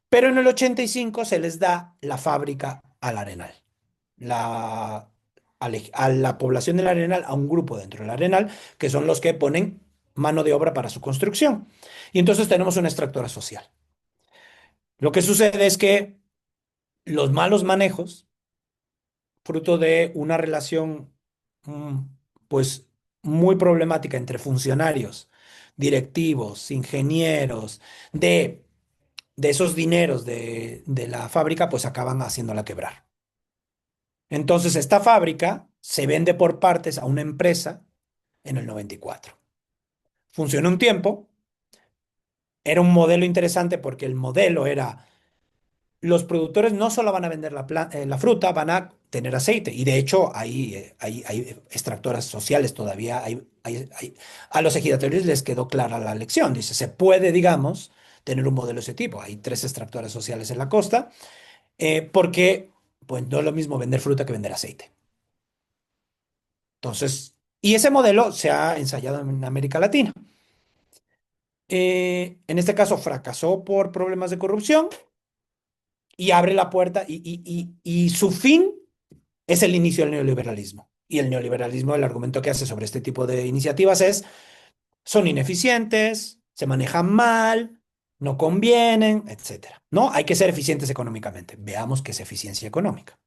pero en el 85 se les da la fábrica al Arenal, la, a la población del Arenal, a un grupo dentro del Arenal, que son los que ponen mano de obra para su construcción. Y entonces tenemos una extractora social. Lo que sucede es que los malos manejos, fruto de una relación, mm, pues, muy problemática entre funcionarios, directivos, ingenieros, de esos dineros de la fábrica, pues acaban haciéndola quebrar. Entonces, esta fábrica se vende por partes a una empresa en el 94. Funcionó un tiempo, era un modelo interesante porque el modelo era, los productores no solo van a vender la fruta, van a tener aceite. Y de hecho, hay extractoras sociales todavía, a los ejidatarios les quedó clara la lección. Dice, se puede, digamos, tener un modelo de ese tipo. Hay 3 extractoras sociales en la costa, porque pues no es lo mismo vender fruta que vender aceite. Entonces, y ese modelo se ha ensayado en América Latina. En este caso fracasó por problemas de corrupción y abre la puerta y su fin es el inicio del neoliberalismo. Y el neoliberalismo, el argumento que hace sobre este tipo de iniciativas es, son ineficientes, se manejan mal, no convienen, etcétera. No, hay que ser eficientes económicamente. Veamos qué es eficiencia económica.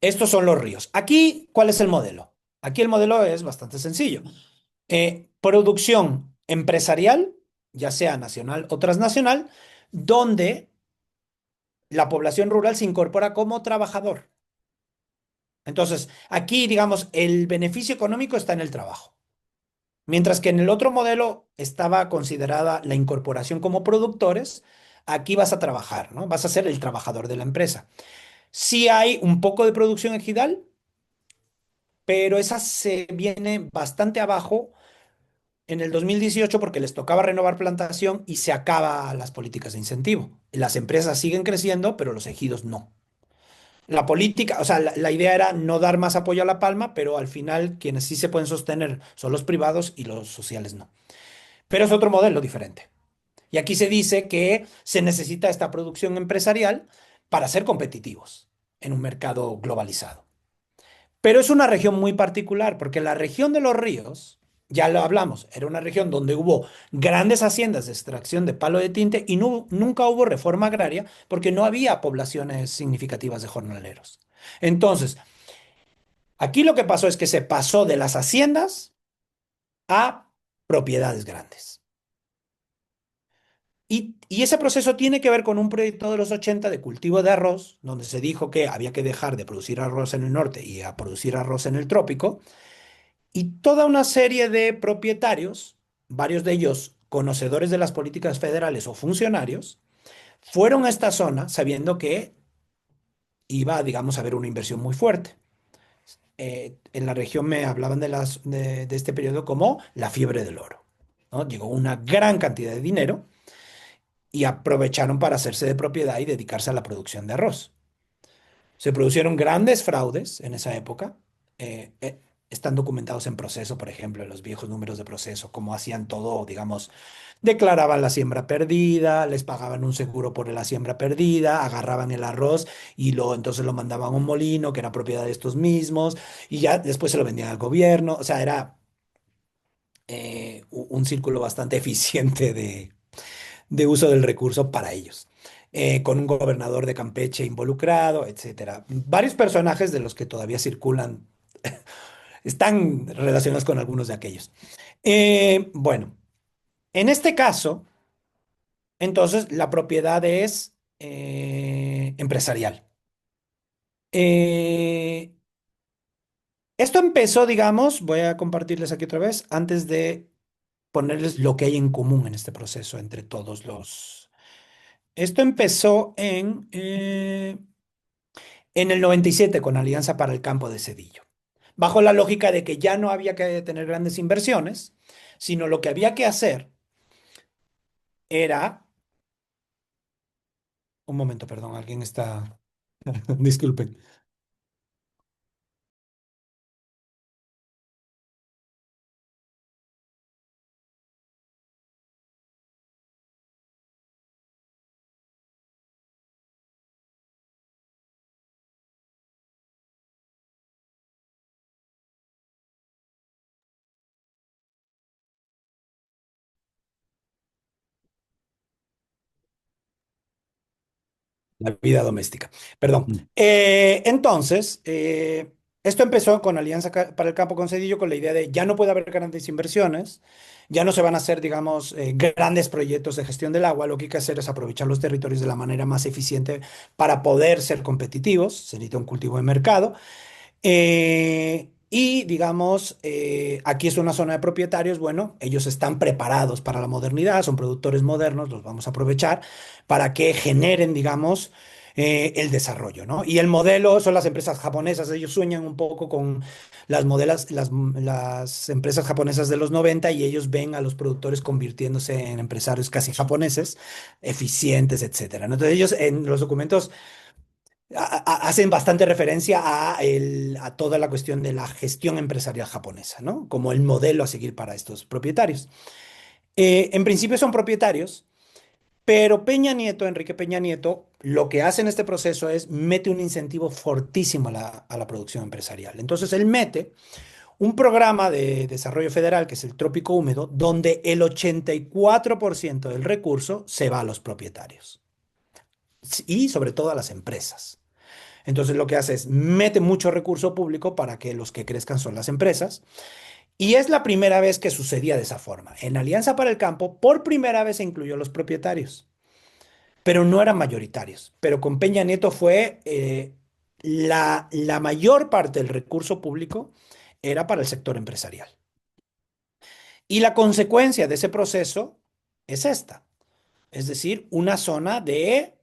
Estos son los ríos. Aquí, ¿cuál es el modelo? Aquí el modelo es bastante sencillo. Producción empresarial, ya sea nacional o transnacional, donde la población rural se incorpora como trabajador. Entonces, aquí, digamos, el beneficio económico está en el trabajo. Mientras que en el otro modelo estaba considerada la incorporación como productores, aquí vas a trabajar, ¿no? Vas a ser el trabajador de la empresa. Sí hay un poco de producción ejidal, pero esa se viene bastante abajo en el 2018 porque les tocaba renovar plantación y se acaba las políticas de incentivo. Las empresas siguen creciendo, pero los ejidos no. La política, o sea, la idea era no dar más apoyo a la palma, pero al final quienes sí se pueden sostener son los privados y los sociales no. Pero es otro modelo diferente. Y aquí se dice que se necesita esta producción empresarial para ser competitivos en un mercado globalizado. Pero es una región muy particular porque la región de los ríos ya lo hablamos, era una región donde hubo grandes haciendas de extracción de palo de tinte y nunca hubo reforma agraria porque no había poblaciones significativas de jornaleros. Entonces, aquí lo que pasó es que se pasó de las haciendas a propiedades grandes. Y ese proceso tiene que ver con un proyecto de los 80 de cultivo de arroz, donde se dijo que había que dejar de producir arroz en el norte y a producir arroz en el trópico, y toda una serie de propietarios, varios de ellos conocedores de las políticas federales o funcionarios, fueron a esta zona sabiendo que iba, digamos, a haber una inversión muy fuerte. En la región me hablaban de este periodo como la fiebre del oro, ¿no? Llegó una gran cantidad de dinero y aprovecharon para hacerse de propiedad y dedicarse a la producción de arroz. Se produjeron grandes fraudes en esa época. eh, eh, Están documentados en proceso, por ejemplo, en los viejos números de proceso, cómo hacían todo, digamos, declaraban la siembra perdida, les pagaban un seguro por la siembra perdida, agarraban el arroz y entonces lo mandaban a un molino que era propiedad de estos mismos y ya después se lo vendían al gobierno. O sea, era un círculo bastante eficiente de uso del recurso para ellos, con un gobernador de Campeche involucrado, etcétera. Varios personajes de los que todavía circulan están relacionados con algunos de aquellos. Bueno, en este caso, entonces la propiedad es empresarial. Eh, Esto empezó, digamos, voy a compartirles aquí otra vez, antes de ponerles lo que hay en común en este proceso entre todos los... Esto empezó en el 97 con Alianza para el Campo de Cedillo, bajo la lógica de que ya no había que tener grandes inversiones, sino lo que había que hacer era... Un momento, perdón, alguien está... Disculpen. La vida doméstica. Perdón. Mm. Entonces, esto empezó con Alianza para el Campo con Cedillo con la idea de ya no puede haber grandes inversiones, ya no se van a hacer, digamos, grandes proyectos de gestión del agua. Lo que hay que hacer es aprovechar los territorios de la manera más eficiente para poder ser competitivos. Se necesita un cultivo de mercado. Y digamos, aquí es una zona de propietarios, bueno, ellos están preparados para la modernidad, son productores modernos, los vamos a aprovechar para que generen, digamos, el desarrollo, ¿no? Y el modelo son las empresas japonesas, ellos sueñan un poco con las empresas japonesas de los 90 y ellos ven a los productores convirtiéndose en empresarios casi japoneses, eficientes, etcétera, ¿no? Entonces ellos en los documentos hacen bastante referencia a toda la cuestión de la gestión empresarial japonesa, ¿no? Como el modelo a seguir para estos propietarios. En principio son propietarios, pero Peña Nieto, Enrique Peña Nieto, lo que hace en este proceso es mete un incentivo fortísimo a la producción empresarial. Entonces él mete un programa de desarrollo federal, que es el Trópico Húmedo, donde el 84% del recurso se va a los propietarios y sobre todo a las empresas. Entonces lo que hace es mete mucho recurso público para que los que crezcan son las empresas. Y es la primera vez que sucedía de esa forma. En Alianza para el Campo, por primera vez se incluyó a los propietarios, pero no eran mayoritarios. Pero con Peña Nieto fue la mayor parte del recurso público era para el sector empresarial. Y la consecuencia de ese proceso es esta, es decir, una zona de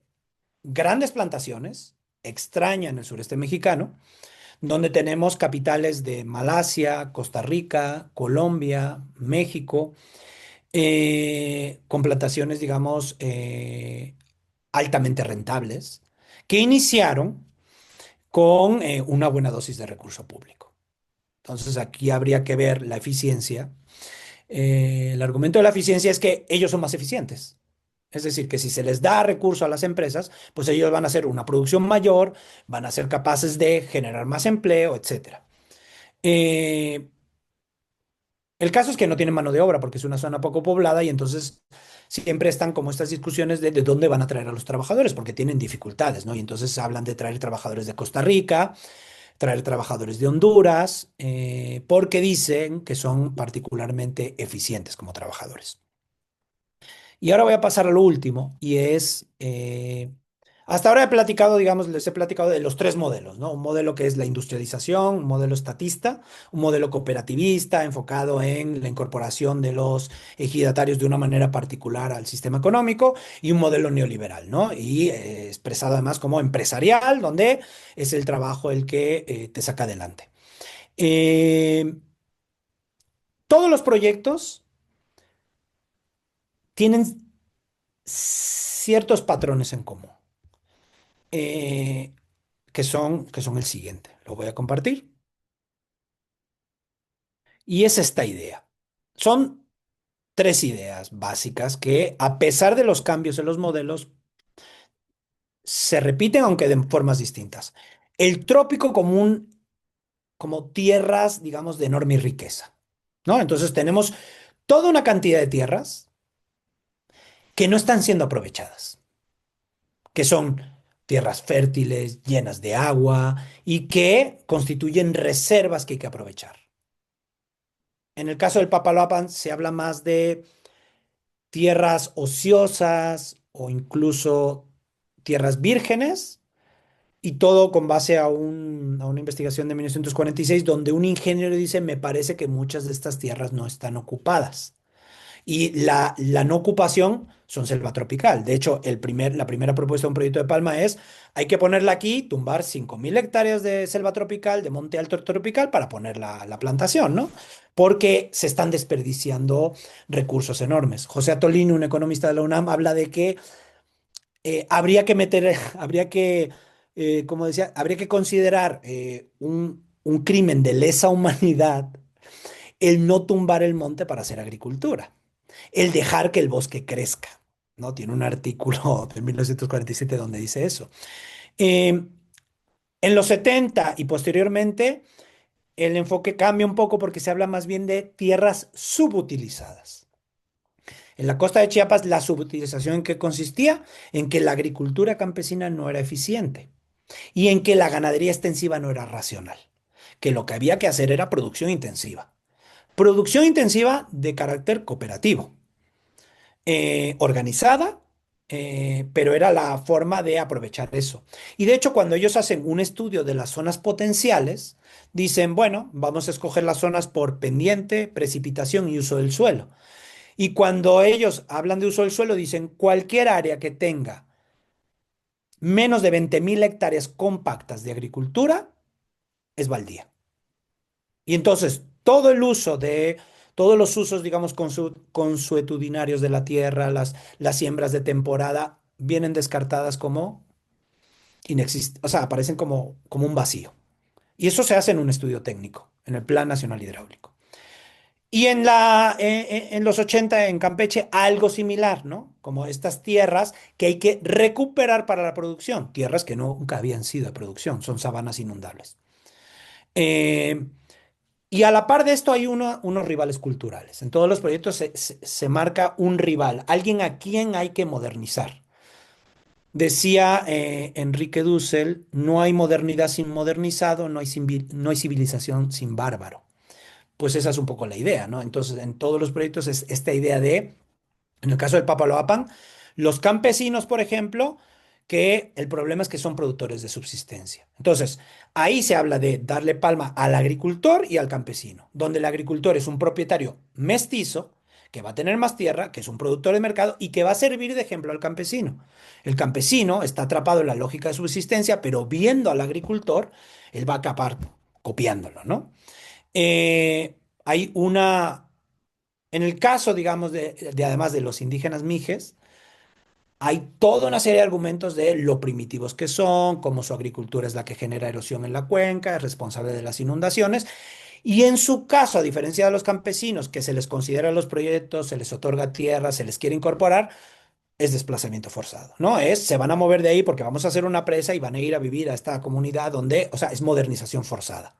grandes plantaciones, extraña en el sureste mexicano, donde tenemos capitales de Malasia, Costa Rica, Colombia, México, con plantaciones, digamos, altamente rentables, que iniciaron con una buena dosis de recurso público. Entonces aquí habría que ver la eficiencia. El argumento de la eficiencia es que ellos son más eficientes. Es decir, que si se les da recurso a las empresas, pues ellos van a hacer una producción mayor, van a ser capaces de generar más empleo, etcétera. Eh, El caso es que no tienen mano de obra porque es una zona poco poblada y entonces siempre están como estas discusiones de dónde van a traer a los trabajadores porque tienen dificultades, ¿no? Y entonces hablan de traer trabajadores de Costa Rica, traer trabajadores de Honduras, porque dicen que son particularmente eficientes como trabajadores. Y ahora voy a pasar a lo último, y es, hasta ahora he platicado, digamos, les he platicado de los tres modelos, ¿no? Un modelo que es la industrialización, un modelo estatista, un modelo cooperativista enfocado en la incorporación de los ejidatarios de una manera particular al sistema económico, y un modelo neoliberal, ¿no? Y expresado además como empresarial, donde es el trabajo el que te saca adelante. Eh, todos los proyectos tienen ciertos patrones en común. eh, que son el siguiente. Lo voy a compartir. Y es esta idea. Son tres ideas básicas que, a pesar de los cambios en los modelos, se repiten, aunque de formas distintas. El trópico común como tierras, digamos, de enorme riqueza, ¿no? Entonces tenemos toda una cantidad de tierras que no están siendo aprovechadas, que son tierras fértiles, llenas de agua y que constituyen reservas que hay que aprovechar. En el caso del Papaloapan se habla más de tierras ociosas o incluso tierras vírgenes, y todo con base a una investigación de 1946 donde un ingeniero dice, me parece que muchas de estas tierras no están ocupadas. Y la no ocupación son selva tropical. De hecho, la primera propuesta de un proyecto de Palma es, hay que ponerla aquí, tumbar 5.000 hectáreas de selva tropical, de monte alto tropical, para poner la plantación, ¿no? Porque se están desperdiciando recursos enormes. José Atolini, un economista de la UNAM, habla de que habría que meter, como decía, habría que considerar un crimen de lesa humanidad el no tumbar el monte para hacer agricultura, el dejar que el bosque crezca, ¿no? Tiene un artículo de 1947 donde dice eso. Eh, en los 70 y posteriormente, el enfoque cambia un poco porque se habla más bien de tierras subutilizadas. En la costa de Chiapas, la subutilización en que consistía en que la agricultura campesina no era eficiente y en que la ganadería extensiva no era racional, que lo que había que hacer era producción intensiva. Producción intensiva de carácter cooperativo, organizada, pero era la forma de aprovechar eso. Y de hecho, cuando ellos hacen un estudio de las zonas potenciales, dicen, bueno, vamos a escoger las zonas por pendiente, precipitación y uso del suelo. Y cuando ellos hablan de uso del suelo, dicen cualquier área que tenga menos de 20.000 hectáreas compactas de agricultura es baldía. Y entonces todos los usos, digamos, consuetudinarios de la tierra, las siembras de temporada, vienen descartadas como inexistentes, o sea, aparecen como un vacío. Y eso se hace en un estudio técnico, en el Plan Nacional Hidráulico. Y en los 80 en Campeche, algo similar, ¿no? Como estas tierras que hay que recuperar para la producción, tierras que nunca habían sido de producción, son sabanas inundables. Eh, y a la par de esto hay unos rivales culturales. En todos los proyectos se marca un rival, alguien a quien hay que modernizar. Decía Enrique Dussel, no hay modernidad sin modernizado, no hay civilización sin bárbaro. Pues esa es un poco la idea, ¿no? Entonces, en todos los proyectos es esta idea de, en el caso del Papaloapan, los campesinos, por ejemplo, que el problema es que son productores de subsistencia. Entonces, ahí se habla de darle palma al agricultor y al campesino, donde el agricultor es un propietario mestizo, que va a tener más tierra, que es un productor de mercado y que va a servir de ejemplo al campesino. El campesino está atrapado en la lógica de subsistencia, pero viendo al agricultor, él va a acabar copiándolo, ¿no? Hay en el caso, digamos, además de los indígenas mijes, hay toda una serie de argumentos de lo primitivos que son, cómo su agricultura es la que genera erosión en la cuenca, es responsable de las inundaciones. Y en su caso, a diferencia de los campesinos, que se les considera los proyectos, se les otorga tierra, se les quiere incorporar, es desplazamiento forzado, ¿no? Se van a mover de ahí porque vamos a hacer una presa y van a ir a vivir a esta comunidad donde, o sea, es modernización forzada.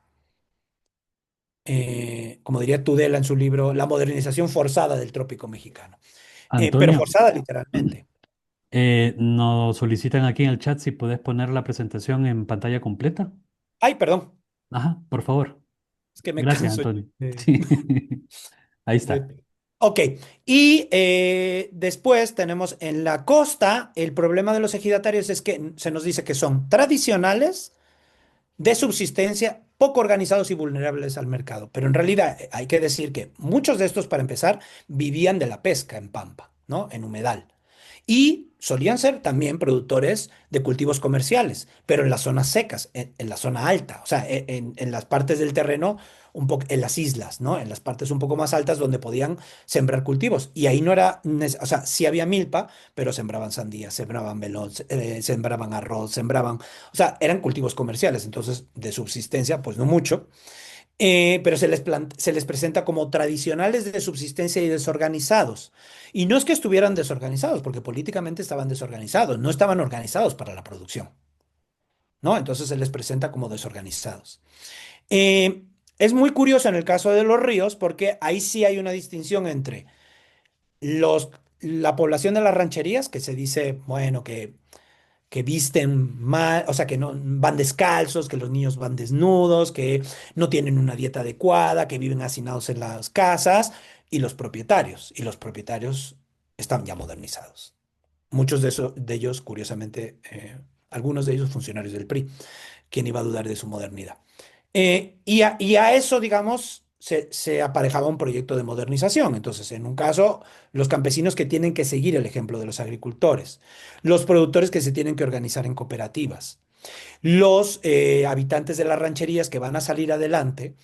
como diría Tudela en su libro, la modernización forzada del trópico mexicano. Pero Antonio, forzada literalmente. nos solicitan aquí en el chat si puedes poner la presentación en pantalla completa. Ay, perdón, Ajá, por favor. es que me Gracias, canso. Antonio. de- Sí, ahí está. de- Ok, y después tenemos en la costa, el problema de los ejidatarios es que se nos dice que son tradicionales, de subsistencia, poco organizados y vulnerables al mercado. Pero en realidad hay que decir que muchos de estos, para empezar, vivían de la pesca en pampa, ¿no? En humedal. Y solían ser también productores de cultivos comerciales, pero en las zonas secas, en la zona alta, o sea, en las partes del terreno, un poco en las islas, ¿no? En las partes un poco más altas donde podían sembrar cultivos. Y ahí no era, o sea, sí había milpa, pero sembraban sandía, sembraban melón, sembraban arroz, sembraban, o sea, eran cultivos comerciales, entonces de subsistencia, pues no mucho. Pero se les presenta como tradicionales de subsistencia y desorganizados. Y no es que estuvieran desorganizados, porque políticamente estaban desorganizados, no estaban organizados para la producción, ¿no? Entonces se les presenta como desorganizados. Eh, es muy curioso en el caso de los ríos, porque ahí sí hay una distinción entre los, la población de las rancherías, que se dice, bueno, que visten mal, o sea, que no van descalzos, que los niños van desnudos, que no tienen una dieta adecuada, que viven hacinados en las casas, y los propietarios están ya modernizados. Muchos de ellos, curiosamente, algunos de ellos funcionarios del PRI. ¿Quién iba a dudar de su modernidad? Y a eso, digamos, se aparejaba un proyecto de modernización. Entonces, en un caso, los campesinos que tienen que seguir el ejemplo de los agricultores, los productores que se tienen que organizar en cooperativas, los habitantes de las rancherías que van a salir adelante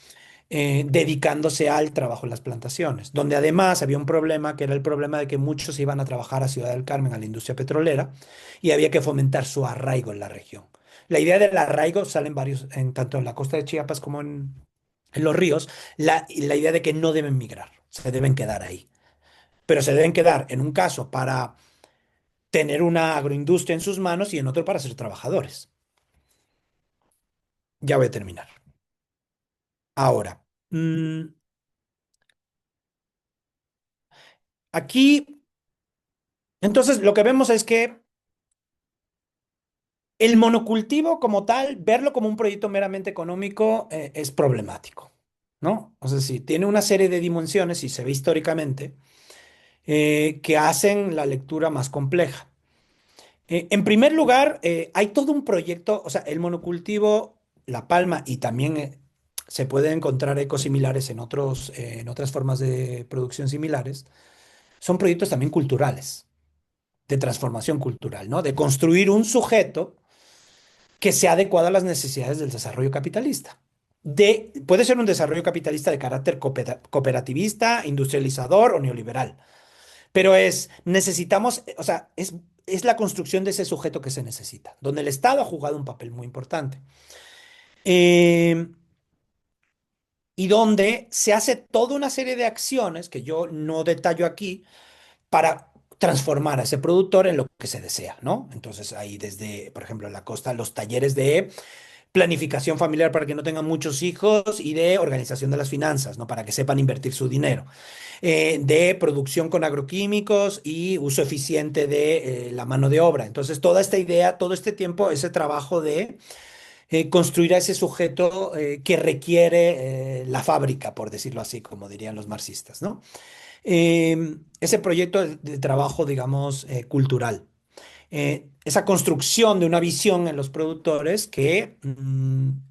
dedicándose al trabajo en las plantaciones, donde además había un problema que era el problema de que muchos iban a trabajar a Ciudad del Carmen, a la industria petrolera, y había que fomentar su arraigo en la región. La idea del arraigo sale en varios, en tanto en la costa de Chiapas como en los ríos, la idea de que no deben migrar, se deben quedar ahí. Pero se deben quedar en un caso para tener una agroindustria en sus manos y en otro para ser trabajadores. Ya voy a terminar. Ahora, aquí, entonces lo que vemos es que el monocultivo como tal, verlo como un proyecto meramente económico, es problemático, ¿no? O sea, sí, tiene una serie de dimensiones, y se ve históricamente, que hacen la lectura más compleja. En primer lugar, hay todo un proyecto, o sea, el monocultivo, la palma, y también se pueden encontrar ecos similares en otras formas de producción similares, son proyectos también culturales, de transformación cultural, ¿no? De construir un sujeto que sea adecuada a las necesidades del desarrollo capitalista. Puede ser un desarrollo capitalista de carácter cooperativista, industrializador o neoliberal, pero necesitamos, o sea, es la construcción de ese sujeto que se necesita, donde el Estado ha jugado un papel muy importante. Eh, y donde se hace toda una serie de acciones que yo no detallo aquí para transformar a ese productor en lo que se desea, ¿no? Entonces, ahí desde, por ejemplo, en la costa, los talleres de planificación familiar para que no tengan muchos hijos y de organización de las finanzas, ¿no? Para que sepan invertir su dinero. De producción con agroquímicos y uso eficiente de la mano de obra. Entonces, toda esta idea, todo este tiempo, ese trabajo de construir a ese sujeto que requiere la fábrica, por decirlo así, como dirían los marxistas, ¿no? Ese proyecto de trabajo, digamos, cultural, esa construcción de una visión en los productores que,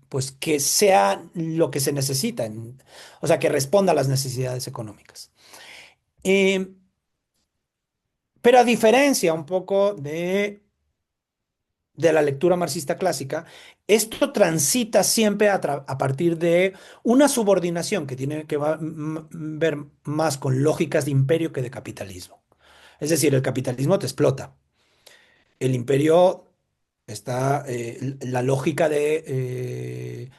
pues, que sea lo que se necesita, o sea, que responda a las necesidades económicas. Eh, pero a diferencia un poco de la lectura marxista clásica, esto transita siempre a partir de una subordinación que tiene que ver más con lógicas de imperio que de capitalismo. Es decir, el capitalismo te explota. El imperio está, la lógica de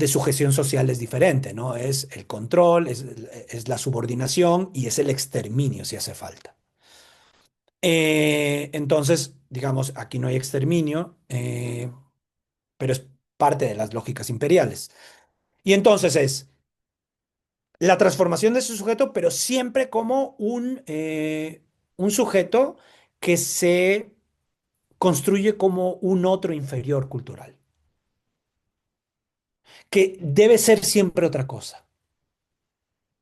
sujeción social es diferente, ¿no? Es el control, es la subordinación y es el exterminio si hace falta. Entonces, digamos, aquí no hay exterminio, pero es parte de las lógicas imperiales. Y entonces es la transformación de ese sujeto, pero siempre como un sujeto que se construye como un otro inferior cultural, que debe ser siempre otra cosa,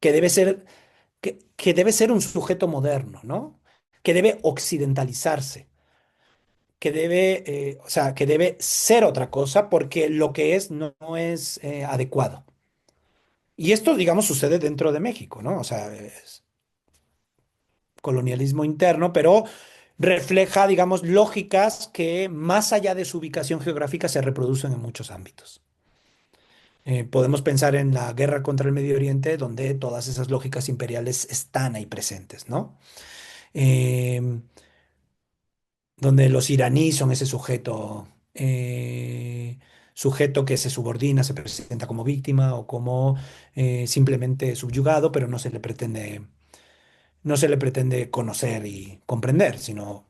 que debe ser, que debe ser un sujeto moderno, ¿no? Que debe occidentalizarse, que debe, o sea, que debe ser otra cosa porque lo que es no es adecuado. Y esto, digamos, sucede dentro de México, ¿no? O sea, es colonialismo interno, pero refleja, digamos, lógicas que más allá de su ubicación geográfica se reproducen en muchos ámbitos. Podemos pensar en la guerra contra el Medio Oriente, donde todas esas lógicas imperiales están ahí presentes, ¿no? Eh, donde los iraníes son ese sujeto que se subordina, se presenta como víctima o como simplemente subyugado, pero no se le pretende conocer y comprender, sino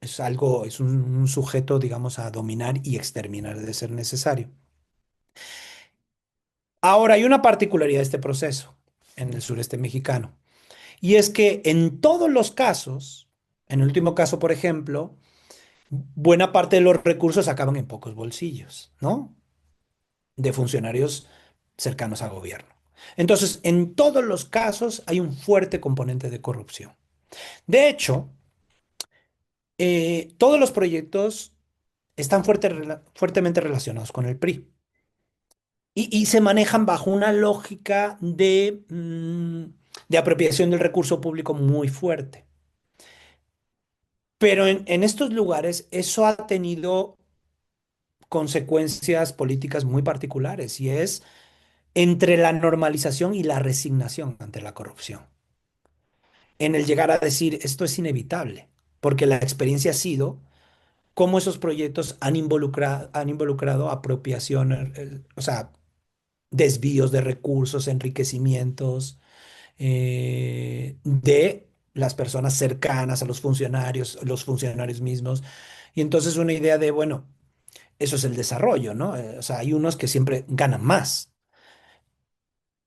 es algo, es un sujeto, digamos, a dominar y exterminar de ser necesario. Ahora, hay una particularidad de este proceso en el sureste mexicano, y es que en todos los casos, en el último caso, por ejemplo, buena parte de los recursos acaban en pocos bolsillos, ¿no? De funcionarios cercanos al gobierno. Entonces, en todos los casos hay un fuerte componente de corrupción. De hecho, todos los proyectos están fuertemente relacionados con el PRI y se manejan bajo una lógica de apropiación del recurso público muy fuerte. Pero en estos lugares eso ha tenido consecuencias políticas muy particulares y es entre la normalización y la resignación ante la corrupción. En el llegar a decir esto es inevitable, porque la experiencia ha sido cómo esos proyectos han involucrado apropiación, o sea, desvíos de recursos, enriquecimientos de las personas cercanas a los funcionarios mismos. Y entonces una idea de, bueno, eso es el desarrollo, ¿no? O sea, hay unos que siempre ganan más.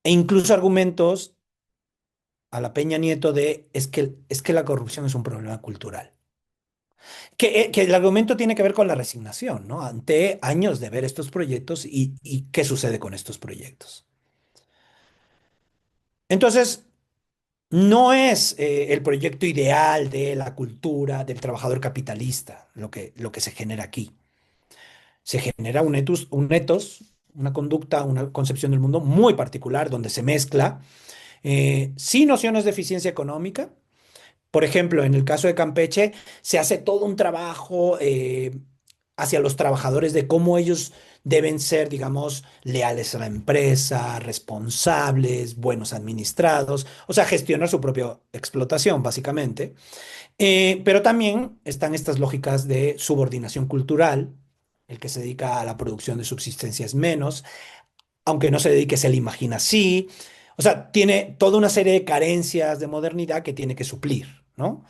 E incluso argumentos a la Peña Nieto de es que la corrupción es un problema cultural. Que el argumento tiene que ver con la resignación, ¿no? Ante años de ver estos proyectos y qué sucede con estos proyectos. Entonces, no es el proyecto ideal de la cultura del trabajador capitalista lo que se genera aquí. Se genera un etos, una conducta, una concepción del mundo muy particular donde se mezcla sí nociones de eficiencia económica. Por ejemplo, en el caso de Campeche, se hace todo un trabajo hacia los trabajadores de cómo ellos deben ser, digamos, leales a la empresa, responsables, buenos administrados, o sea, gestionar su propia explotación, básicamente. Pero también están estas lógicas de subordinación cultural. El que se dedica a la producción de subsistencia es menos, aunque no se dedique, se le imagina así. O sea, tiene toda una serie de carencias de modernidad que tiene que suplir, ¿no?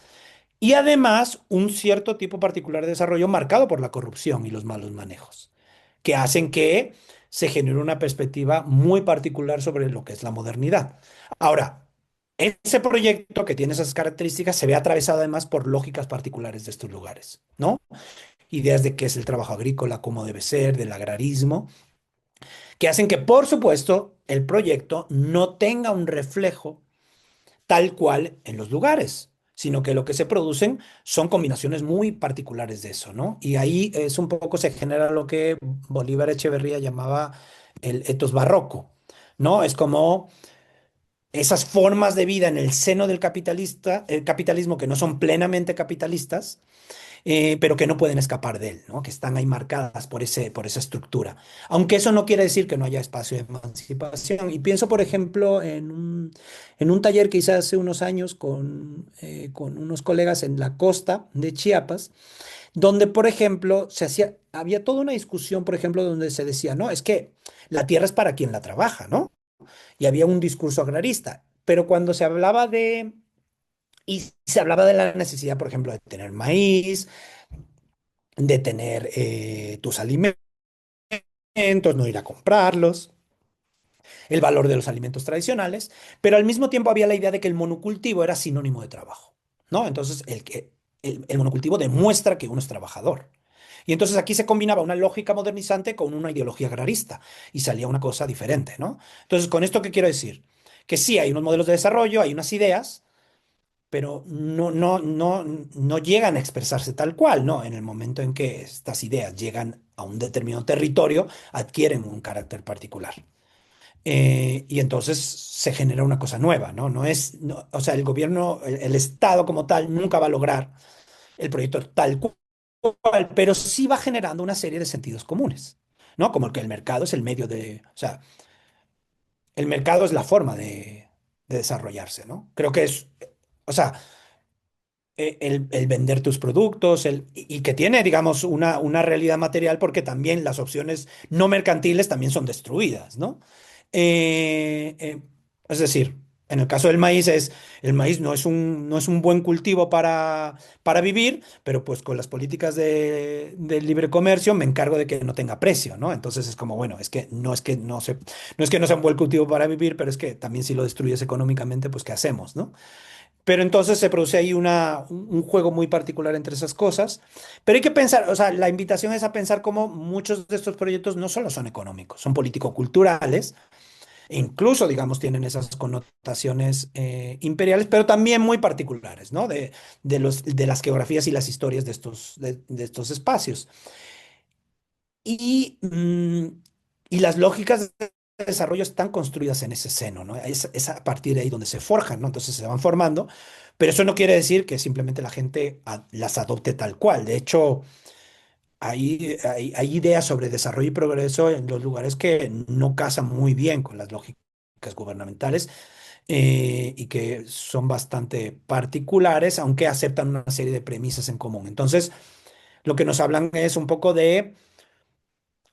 Y además, un cierto tipo particular de desarrollo marcado por la corrupción y los malos manejos, que hacen que se genere una perspectiva muy particular sobre lo que es la modernidad. Ahora, ese proyecto que tiene esas características se ve atravesado además por lógicas particulares de estos lugares, ¿no? Ideas de qué es el trabajo agrícola, cómo debe ser, del agrarismo, que hacen que, por supuesto, el proyecto no tenga un reflejo tal cual en los lugares, sino que lo que se producen son combinaciones muy particulares de eso, ¿no? Y ahí es un poco se genera lo que Bolívar Echeverría llamaba el etos barroco, ¿no? Es como esas formas de vida en el seno del el capitalismo que no son plenamente capitalistas, pero que no pueden escapar de él, ¿no? Que están ahí marcadas por esa estructura. Aunque eso no quiere decir que no haya espacio de emancipación. Y pienso, por ejemplo, en un taller que hice hace unos años con unos colegas en la costa de Chiapas, donde, por ejemplo, había toda una discusión, por ejemplo, donde se decía, no, es que la tierra es para quien la trabaja, ¿no? Y había un discurso agrarista. Pero cuando se hablaba de la necesidad, por ejemplo, de tener maíz, de tener tus alimentos, no ir a comprarlos. el valor de los alimentos tradicionales, pero al mismo tiempo había la idea de que el monocultivo era sinónimo de trabajo, ¿no? Entonces, el monocultivo demuestra que uno es trabajador. Y entonces aquí se combinaba una lógica modernizante con una ideología agrarista y salía una cosa diferente, ¿no? Entonces, ¿con esto qué quiero decir? Que sí, hay unos modelos de desarrollo, hay unas ideas, pero no llegan a expresarse tal cual, ¿no? En el momento en que estas ideas llegan a un determinado territorio, adquieren un carácter particular. Y entonces se genera una cosa nueva, ¿no? O sea, el gobierno, el Estado como tal, nunca va a lograr el proyecto tal cual, pero sí va generando una serie de sentidos comunes, ¿no? Como el que el mercado es el medio o sea, el mercado es la forma de desarrollarse, ¿no? Creo que o sea, el vender tus productos, y que tiene, digamos, una realidad material porque también las opciones no mercantiles también son destruidas, ¿no? Eh, eh, es decir, en el caso del maíz el maíz no es un buen cultivo para vivir, pero pues con las políticas de libre comercio me encargo de que no tenga precio, ¿no? Entonces es como, bueno, no es que no sea un buen cultivo para vivir, pero es que también si lo destruyes económicamente, pues ¿qué hacemos, no? Pero entonces se produce ahí un juego muy particular entre esas cosas. Pero hay que pensar, o sea, la invitación es a pensar cómo muchos de estos proyectos no solo son económicos, son político-culturales, e incluso, digamos, tienen esas connotaciones imperiales, pero también muy particulares, ¿no? De las geografías y las historias de estos espacios. Y, mm, y las lógicas de desarrollo están construidas en ese seno, ¿no? Es a partir de ahí donde se forjan, ¿no? Entonces se van formando, pero eso no quiere decir que simplemente la gente las adopte tal cual. De hecho, hay ideas sobre desarrollo y progreso en los lugares que no casan muy bien con las lógicas gubernamentales, y que son bastante particulares, aunque aceptan una serie de premisas en común. Entonces, lo que nos hablan es un poco de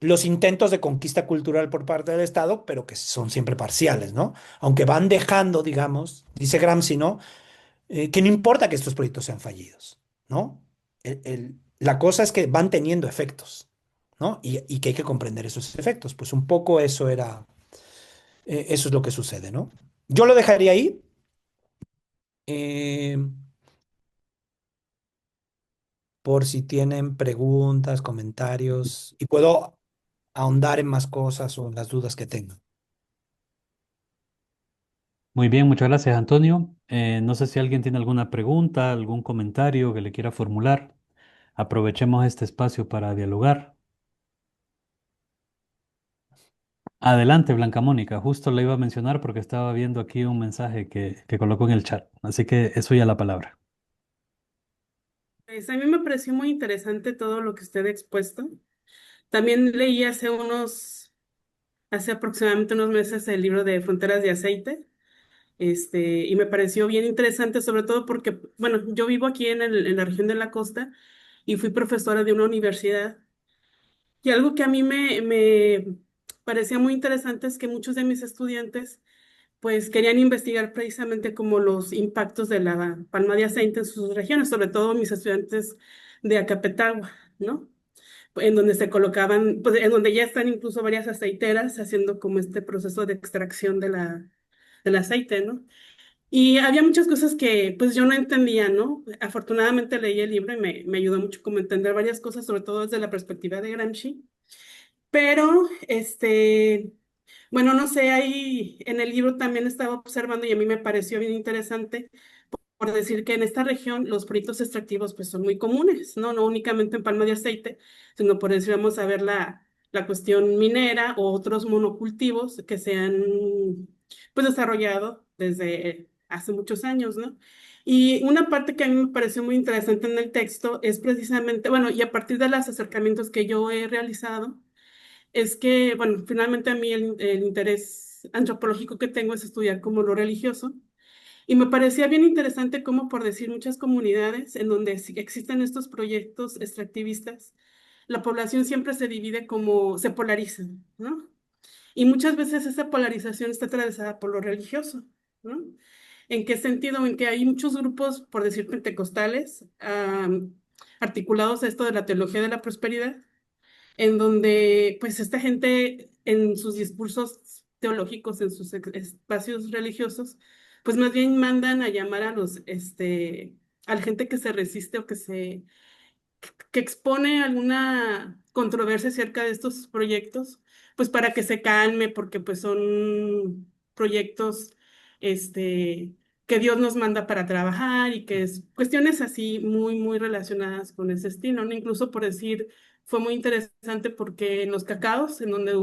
los intentos de conquista cultural por parte del Estado, pero que son siempre parciales, ¿no? Aunque van dejando, digamos, dice Gramsci, ¿no? Que no importa que estos proyectos sean fallidos, ¿no? La cosa es que van teniendo efectos, ¿no? Y que hay que comprender esos efectos. Pues un poco eso es lo que sucede, ¿no? Yo lo dejaría ahí. eh, por si tienen preguntas, comentarios, y puedo ahondar en más cosas o en las dudas que tengan. Muy bien, muchas gracias, Antonio. No sé si alguien tiene alguna pregunta, algún comentario que le quiera formular. Aprovechemos este espacio para dialogar. Adelante, Blanca Mónica. Justo le iba a mencionar porque estaba viendo aquí un mensaje que colocó en el chat. Así que es suya la palabra. A mí me pareció muy interesante todo lo que usted ha expuesto. También leí hace aproximadamente unos meses el libro de Fronteras de Aceite, y me pareció bien interesante, sobre todo porque, bueno, yo vivo aquí en la región de la costa y fui profesora de una universidad. Y algo que a mí me parecía muy interesante es que muchos de mis estudiantes pues querían investigar precisamente como los impactos de la palma de aceite en sus regiones, sobre todo mis estudiantes de Acapetagua, ¿no? En donde se colocaban, pues en donde ya están incluso varias aceiteras haciendo como este proceso de extracción del aceite, ¿no? Y había muchas cosas que pues yo no entendía, ¿no? Afortunadamente leí el libro y me ayudó mucho como a entender varias cosas, sobre todo desde la perspectiva de Gramsci, pero bueno, no sé, ahí en el libro también estaba observando y a mí me pareció bien interesante por decir que en esta región los proyectos extractivos pues son muy comunes, ¿no? No únicamente en palma de aceite, sino por decir, vamos a ver la cuestión minera o otros monocultivos que se han pues desarrollado desde hace muchos años, ¿no? Y una parte que a mí me pareció muy interesante en el texto es precisamente, bueno, y a partir de los acercamientos que yo he realizado, es que, bueno, finalmente a mí el interés antropológico que tengo es estudiar como lo religioso. Y me parecía bien interesante cómo, por decir, muchas comunidades en donde sí existen estos proyectos extractivistas, la población siempre se divide como, se polariza, ¿no? Y muchas veces esa polarización está atravesada por lo religioso, ¿no? ¿En qué sentido? En que hay muchos grupos, por decir, pentecostales, articulados a esto de la teología de la prosperidad, en donde pues esta gente en sus discursos teológicos en sus espacios religiosos, pues más bien mandan a llamar a la gente que se resiste o que expone alguna controversia acerca de estos proyectos, pues para que se calme, porque pues son proyectos, este, que Dios nos manda para trabajar y que es cuestiones así muy, muy relacionadas con ese estilo, ¿no? Incluso por decir, fue muy interesante porque en los cacaos, en donde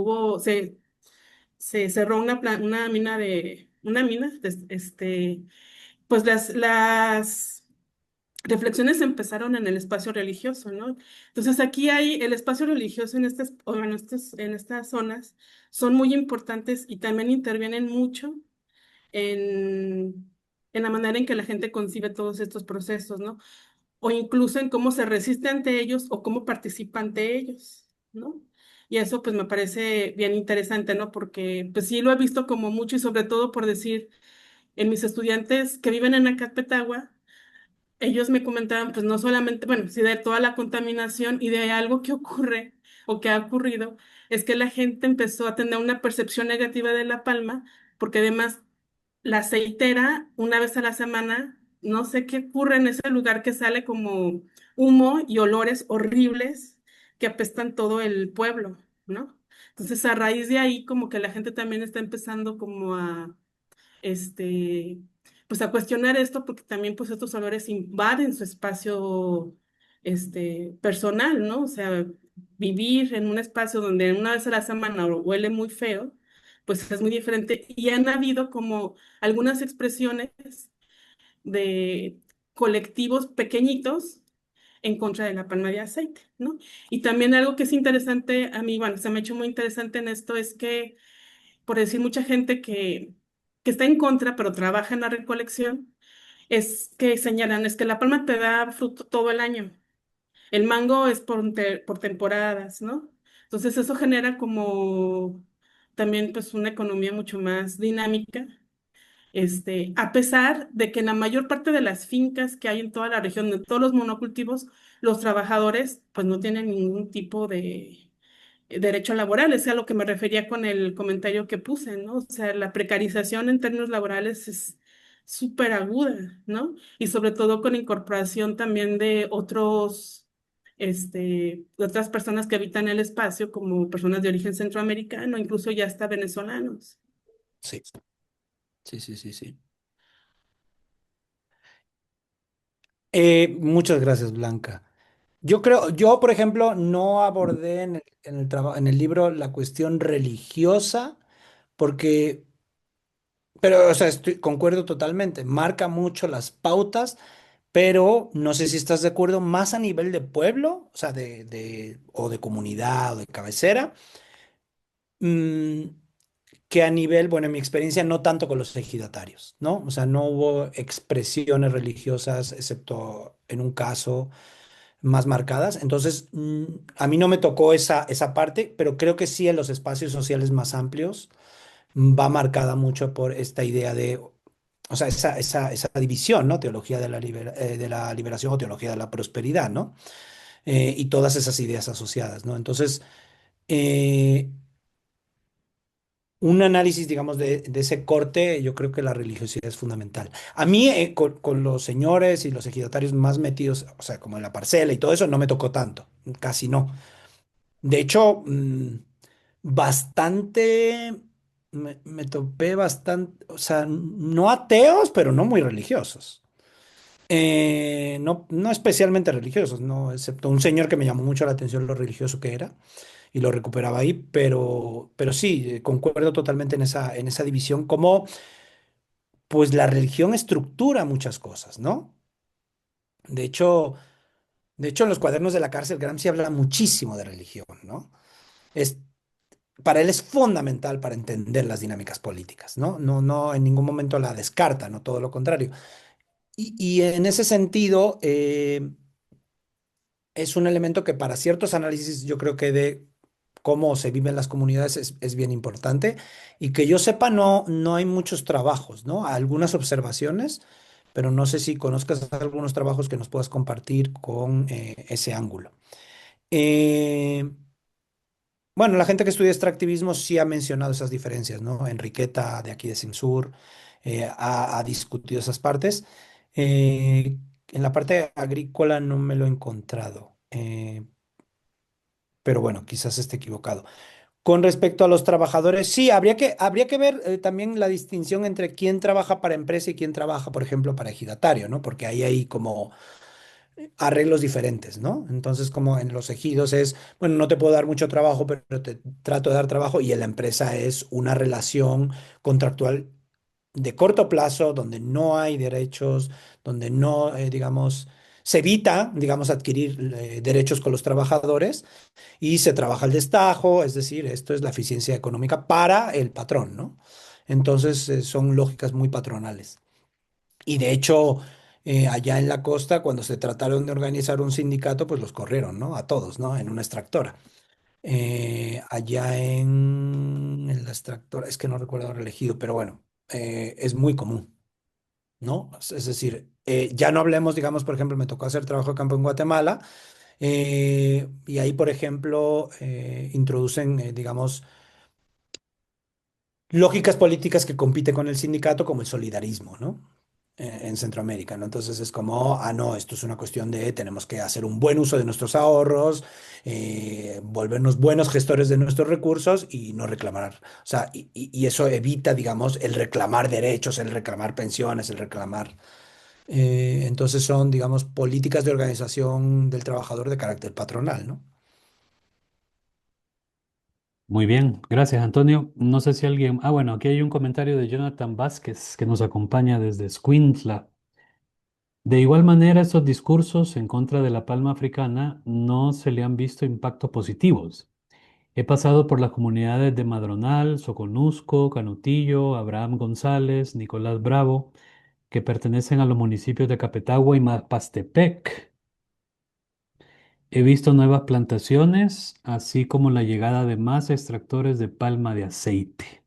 se cerró una mina, pues las reflexiones empezaron en el espacio religioso, ¿no? Entonces aquí hay el espacio religioso en estas zonas son muy importantes y también intervienen mucho en, en la manera en que la gente concibe todos estos procesos, ¿no? O incluso en cómo se resiste ante ellos o cómo participa ante ellos, ¿no? Y eso pues me parece bien interesante, ¿no? Porque pues sí lo he visto como mucho y sobre todo por decir, en mis estudiantes que viven en Acapetagua, ellos me comentaban, pues no solamente, bueno, sí de toda la contaminación y de algo que ocurre o que ha ocurrido, es que la gente empezó a tener una percepción negativa de La Palma, porque además la aceitera, una vez a la semana, no sé qué ocurre en ese lugar que sale como humo y olores horribles que apestan todo el pueblo, ¿no? Entonces, a raíz de ahí, como que la gente también está empezando como este, pues a cuestionar esto porque también pues estos olores invaden su espacio, personal, ¿no? O sea, vivir en un espacio donde una vez a la semana huele muy feo, pues es muy diferente y han habido como algunas expresiones de colectivos pequeñitos en contra de la palma de aceite, ¿no? Y también algo que es interesante a mí, bueno, se me ha hecho muy interesante en esto es que por decir mucha gente que está en contra, pero trabaja en la recolección, es que señalan, es que la palma te da fruto todo el año. El mango es por temporadas, ¿no? Entonces eso genera como también pues una economía mucho más dinámica, a pesar de que en la mayor parte de las fincas que hay en toda la región, de todos los monocultivos, los trabajadores pues no tienen ningún tipo de derecho laboral, es a lo que me refería con el comentario que puse, ¿no? O sea, la precarización en términos laborales es súper aguda, ¿no? Y sobre todo con incorporación también de de otras personas que habitan el espacio, como personas de origen centroamericano, incluso ya hasta venezolanos. Sí, sí, sí, sí, sí. Muchas gracias, Blanca. Yo, por ejemplo, no abordé en el libro la cuestión religiosa, porque, pero, o sea, concuerdo totalmente, marca mucho las pautas, pero no sé si estás de acuerdo, más a nivel de pueblo, o sea, o de comunidad o de cabecera, mm, que a nivel, bueno, en mi experiencia, no tanto con los ejidatarios, ¿no? O sea, no hubo expresiones religiosas, excepto en un caso más marcadas. Entonces, a mí no me tocó esa parte, pero creo que sí en los espacios sociales más amplios va marcada mucho por esta idea de, o sea, esa división, ¿no? Teología de de la liberación o teología de la prosperidad, ¿no? Y todas esas ideas asociadas, ¿no? Entonces, eh, un análisis, digamos, de ese corte, yo creo que la religiosidad es fundamental. A mí, con los señores y los ejidatarios más metidos, o sea, como en la parcela y todo eso, no me tocó tanto, casi no. De hecho, bastante, me topé bastante, o sea, no ateos, pero no muy religiosos. No, no especialmente religiosos, no, excepto un señor que me llamó mucho la atención lo religioso que era y lo recuperaba ahí, pero sí, concuerdo totalmente en esa división, como pues la religión estructura muchas cosas, ¿no? De hecho, de hecho en los cuadernos de la cárcel, Gramsci habla muchísimo de religión, ¿no? Es, para él es fundamental para entender las dinámicas políticas, ¿no? No, no en ningún momento la descarta, no todo lo contrario. Y en ese sentido, es un elemento que para ciertos análisis yo creo que de cómo se viven las comunidades es bien importante y que yo sepa no hay muchos trabajos, ¿no? Algunas observaciones, pero no sé si conozcas algunos trabajos que nos puedas compartir con ese ángulo. Eh, Bueno, la gente que estudia extractivismo sí ha mencionado esas diferencias, ¿no? Enriqueta, de aquí de Simsur, ha discutido esas partes. En la parte agrícola no me lo he encontrado, pero bueno, quizás esté equivocado. Con respecto a los trabajadores, sí, habría que ver también la distinción entre quién trabaja para empresa y quién trabaja, por ejemplo, para ejidatario, ¿no? Porque ahí hay como arreglos diferentes, ¿no? Entonces, como en los ejidos es, bueno, no te puedo dar mucho trabajo, pero te trato de dar trabajo y en la empresa es una relación contractual de corto plazo, donde no hay derechos, donde no, digamos, se evita, digamos, adquirir derechos con los trabajadores y se trabaja al destajo, es decir, esto es la eficiencia económica para el patrón, ¿no? Entonces, son lógicas muy patronales. Y de hecho, allá en la costa, cuando se trataron de organizar un sindicato, pues los corrieron, ¿no? A todos, ¿no? En una extractora. Allá en la extractora, es que no recuerdo haber elegido, pero bueno, es muy común, ¿no? Es decir, ya no hablemos, digamos, por ejemplo, me tocó hacer trabajo de campo en Guatemala, y ahí, por ejemplo, introducen, digamos, lógicas políticas que compiten con el sindicato, como el solidarismo, ¿no? En Centroamérica, ¿no? Entonces es como, ah, no, esto es una cuestión de tenemos que hacer un buen uso de nuestros ahorros, volvernos buenos gestores de nuestros recursos y no reclamar. O sea, y eso evita, digamos, el reclamar derechos, el reclamar pensiones, el reclamar. Entonces son, digamos, políticas de organización del trabajador de carácter patronal, ¿no? Muy bien, gracias Antonio. No sé si alguien... Ah, bueno, aquí hay un comentario de Jonathan Vázquez que nos acompaña desde Escuintla. De igual manera, estos discursos en contra de la palma africana no se le han visto impactos positivos. He pasado por las comunidades de Madronal, Soconusco, Canutillo, Abraham González, Nicolás Bravo, que pertenecen a los municipios de Capetagua y Mapastepec. He visto nuevas plantaciones, así como la llegada de más extractores de palma de aceite,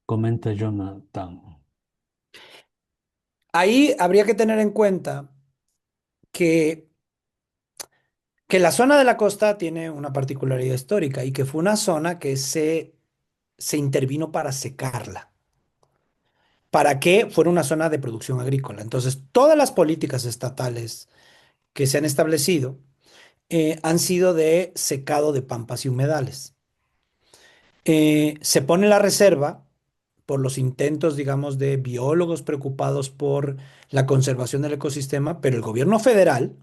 comenta Jonathan. Ahí habría que tener en cuenta que, que la zona de la costa tiene una particularidad histórica y que fue una zona que se intervino para secarla, para que fuera una zona de producción agrícola. Entonces, todas las políticas estatales que se han establecido han sido de secado de pampas y humedales. Se pone la reserva por los intentos, digamos, de biólogos preocupados por la conservación del ecosistema, pero el gobierno federal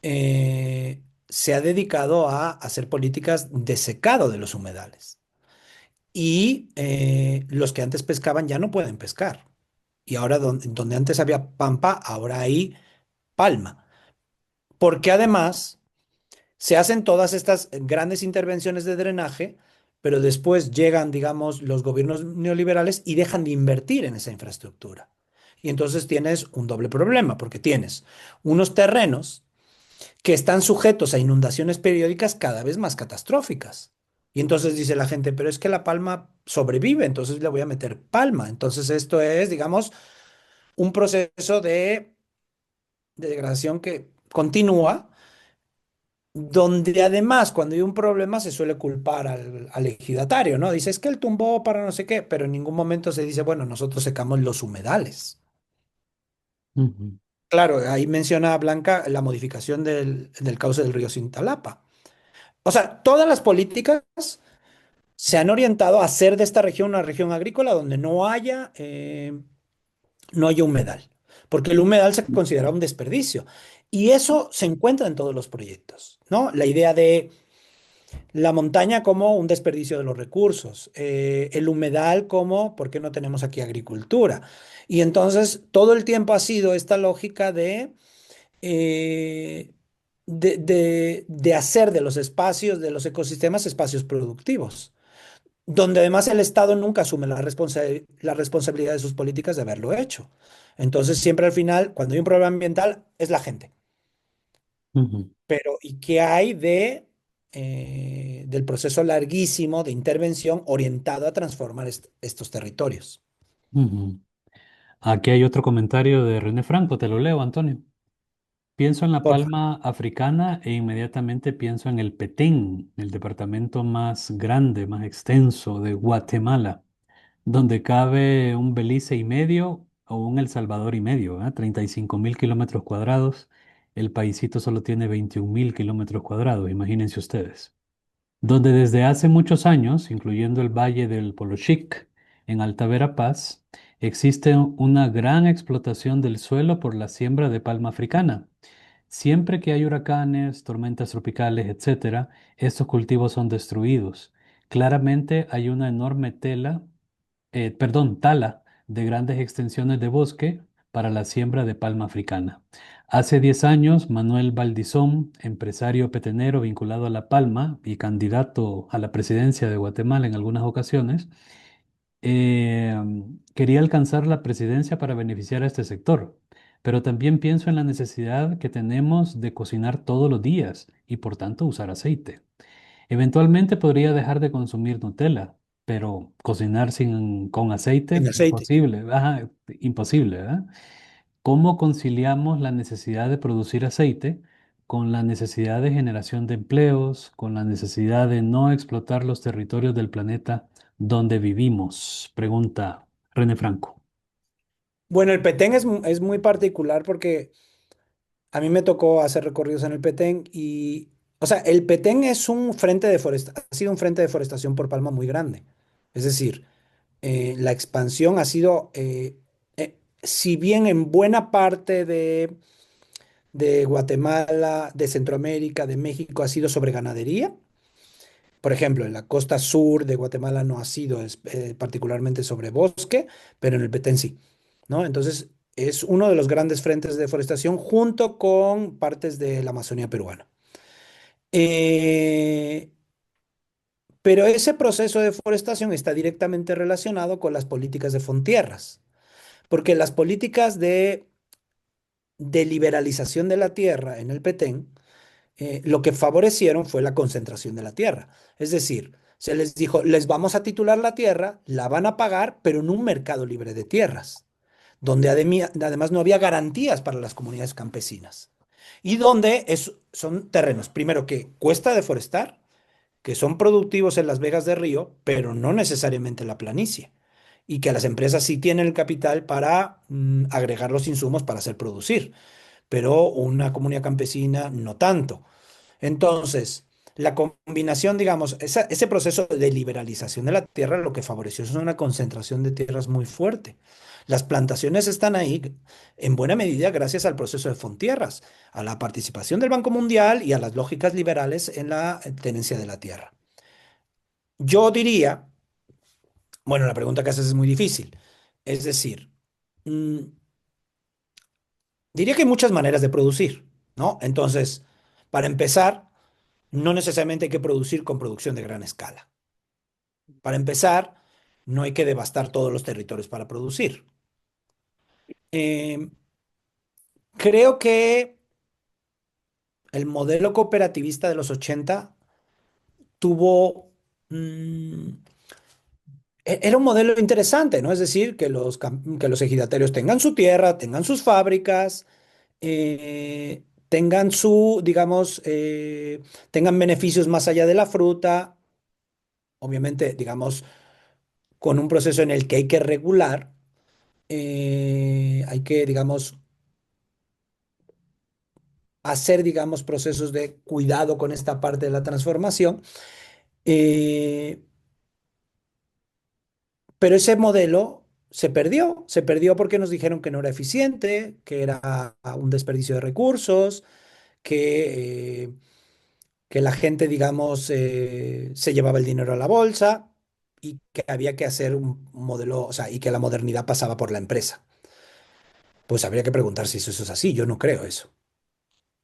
se ha dedicado a hacer políticas de secado de los humedales. Y los que antes pescaban ya no pueden pescar. Y ahora donde antes había pampa, ahora hay palma. Porque además se hacen todas estas grandes intervenciones de drenaje, pero después llegan, digamos, los gobiernos neoliberales y dejan de invertir en esa infraestructura. Y entonces tienes un doble problema, porque tienes unos terrenos que están sujetos a inundaciones periódicas cada vez más catastróficas. Y entonces dice la gente, pero es que la palma sobrevive, entonces le voy a meter palma. Entonces esto es, digamos, un proceso de degradación que continúa, donde además cuando hay un problema se suele culpar al ejidatario, ¿no? Dice, es que él tumbó para no sé qué, pero en ningún momento se dice, bueno, nosotros secamos los humedales. Ujú, Claro, ahí menciona Blanca la modificación del cauce del río Cintalapa. O sea, todas las políticas se han orientado a hacer de esta región una región agrícola donde no haya humedal, porque el humedal se considera un desperdicio. Y eso se encuentra en todos los proyectos, ¿no? La idea de la montaña como un desperdicio de los recursos, el humedal como, ¿por qué no tenemos aquí agricultura? Y entonces todo el tiempo ha sido esta lógica eh, de hacer de los espacios, de los ecosistemas, espacios productivos, donde además el Estado nunca asume la responsabilidad de sus políticas de haberlo hecho. Entonces, siempre al final, cuando hay un problema ambiental, es la gente. ujú, Pero, ¿y qué hay del proceso larguísimo de intervención orientado a transformar estos territorios? ujú. Aquí hay otro comentario de René Franco, te lo leo, Antonio. Pienso en la Porfa. palma africana e inmediatamente pienso en el Petén, el departamento más grande, más extenso de Guatemala, donde cabe un Belice y medio o un El Salvador y medio, ¿verdad? 35.000 kilómetros cuadrados. El paisito solo tiene 21.000 kilómetros cuadrados, imagínense ustedes. Donde desde hace muchos años, incluyendo el Valle del Polochic en Alta Verapaz, existe una gran explotación del suelo por la siembra de palma africana. Siempre que hay huracanes, tormentas tropicales, etcétera, estos cultivos son destruidos. Claramente hay una enorme tala de grandes extensiones de bosque para la siembra de palma africana. Hace 10 años, Manuel Valdizón, empresario petenero vinculado a la palma y candidato a la presidencia de Guatemala en algunas ocasiones, eh, quería alcanzar la presidencia para beneficiar a este sector. Pero también pienso en la necesidad que tenemos de cocinar todos los días y por tanto usar aceite. Eventualmente podría dejar de consumir Nutella, pero cocinar con En aceite, aceite. imposible, ajá, imposible, ¿verdad? ¿Cómo conciliamos la necesidad de producir aceite con la necesidad de generación de empleos, con la necesidad de no explotar los territorios del planeta donde vivimos? Pregunta René Franco. Bueno, el Petén es muy particular porque a mí me tocó hacer recorridos en el Petén y, o sea, el Petén es un frente de ha sido un frente de deforestación por palma muy grande. Es decir, la expansión ha sido, si bien en buena parte de Guatemala, de Centroamérica, de México ha sido sobre ganadería. Por ejemplo, en la costa sur de Guatemala no ha sido particularmente sobre bosque, pero en el Petén sí, ¿no? Entonces, es uno de los grandes frentes de deforestación junto con partes de la Amazonía peruana. Eh, pero ese proceso de deforestación está directamente relacionado con las políticas de Fontierras, porque las políticas de liberalización de la tierra en el Petén lo que favorecieron fue la concentración de la tierra. Es decir, se les dijo, les vamos a titular la tierra, la van a pagar, pero en un mercado libre de tierras, donde además no había garantías para las comunidades campesinas. Y donde son terrenos, primero que cuesta deforestar, que son productivos en las vegas de río, pero no necesariamente en la planicie. Y que las empresas sí tienen el capital para agregar los insumos para hacer producir, pero una comunidad campesina no tanto. Entonces, la combinación, digamos, ese proceso de liberalización de la tierra lo que favoreció es una concentración de tierras muy fuerte. Las plantaciones están ahí en buena medida gracias al proceso de Fontierras, a la participación del Banco Mundial y a las lógicas liberales en la tenencia de la tierra. Yo diría, bueno, la pregunta que haces es muy difícil. Es decir, mm, diría que hay muchas maneras de producir, ¿no? Entonces, para empezar, no necesariamente hay que producir con producción de gran escala. Para empezar, no hay que devastar todos los territorios para producir. Eh, creo que el modelo cooperativista de los 80 tuvo... mm, era un modelo interesante, ¿no? Es decir, que los ejidatarios tengan su tierra, tengan sus fábricas, tengan digamos, tengan beneficios más allá de la fruta, obviamente, digamos, con un proceso en el que hay que regular, hay que, digamos, hacer, digamos, procesos de cuidado con esta parte de la transformación. eh, pero ese modelo se perdió porque nos dijeron que no era eficiente, que era un desperdicio de recursos, que, que la gente, digamos, se llevaba el dinero a la bolsa y que había que hacer un modelo, o sea, y que la modernidad pasaba por la empresa. Pues habría que preguntar si eso es así. Yo no creo eso.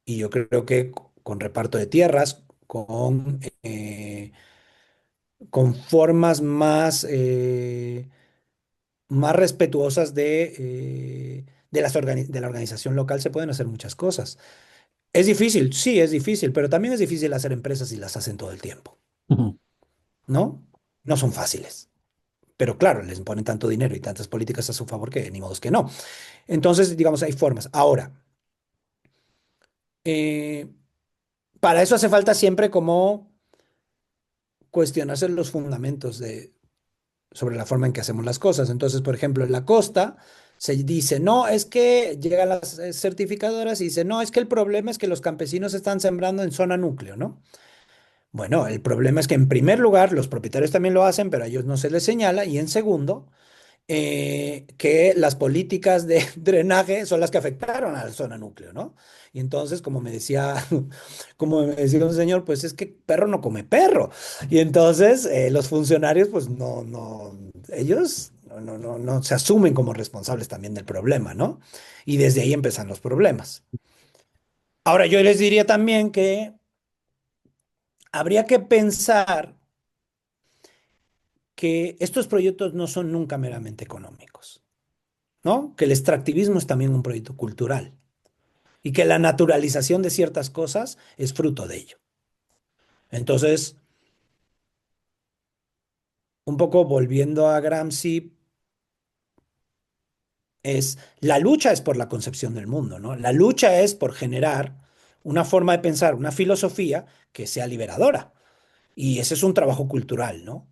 Y yo creo que con reparto de tierras, con formas más respetuosas de la organización local, se pueden hacer muchas cosas. ¿Es difícil? Sí, es difícil, pero también es difícil hacer empresas y las hacen todo el tiempo, Ujú. ¿no? No son fáciles. Pero claro, les ponen tanto dinero y tantas políticas a su favor que ni modo es que no. Entonces, digamos, hay formas. Ahora, Eh, para eso hace falta siempre como cuestionarse los fundamentos sobre la forma en que hacemos las cosas. Entonces, por ejemplo, en la costa se dice, no, es que llegan las certificadoras y dicen, no, es que el problema es que los campesinos están sembrando en zona núcleo, ¿no? Bueno, el problema es que en primer lugar, los propietarios también lo hacen, pero a ellos no se les señala. Y en segundo, que las políticas de drenaje son las que afectaron a la zona núcleo, ¿no? Y entonces, como me decía un señor, pues es que perro no come perro. Y entonces los funcionarios, pues ellos no se asumen como responsables también del problema, ¿no? Y desde ahí empiezan los problemas. Ahora, yo les diría también que habría que pensar que estos proyectos no son nunca meramente económicos, ¿no? Que el extractivismo es también un proyecto cultural y que la naturalización de ciertas cosas es fruto de ello. Entonces, un poco volviendo a Gramsci, la lucha es por la concepción del mundo, ¿no? La lucha es por generar una forma de pensar, una filosofía que sea liberadora. Y ese es un trabajo cultural, ¿no?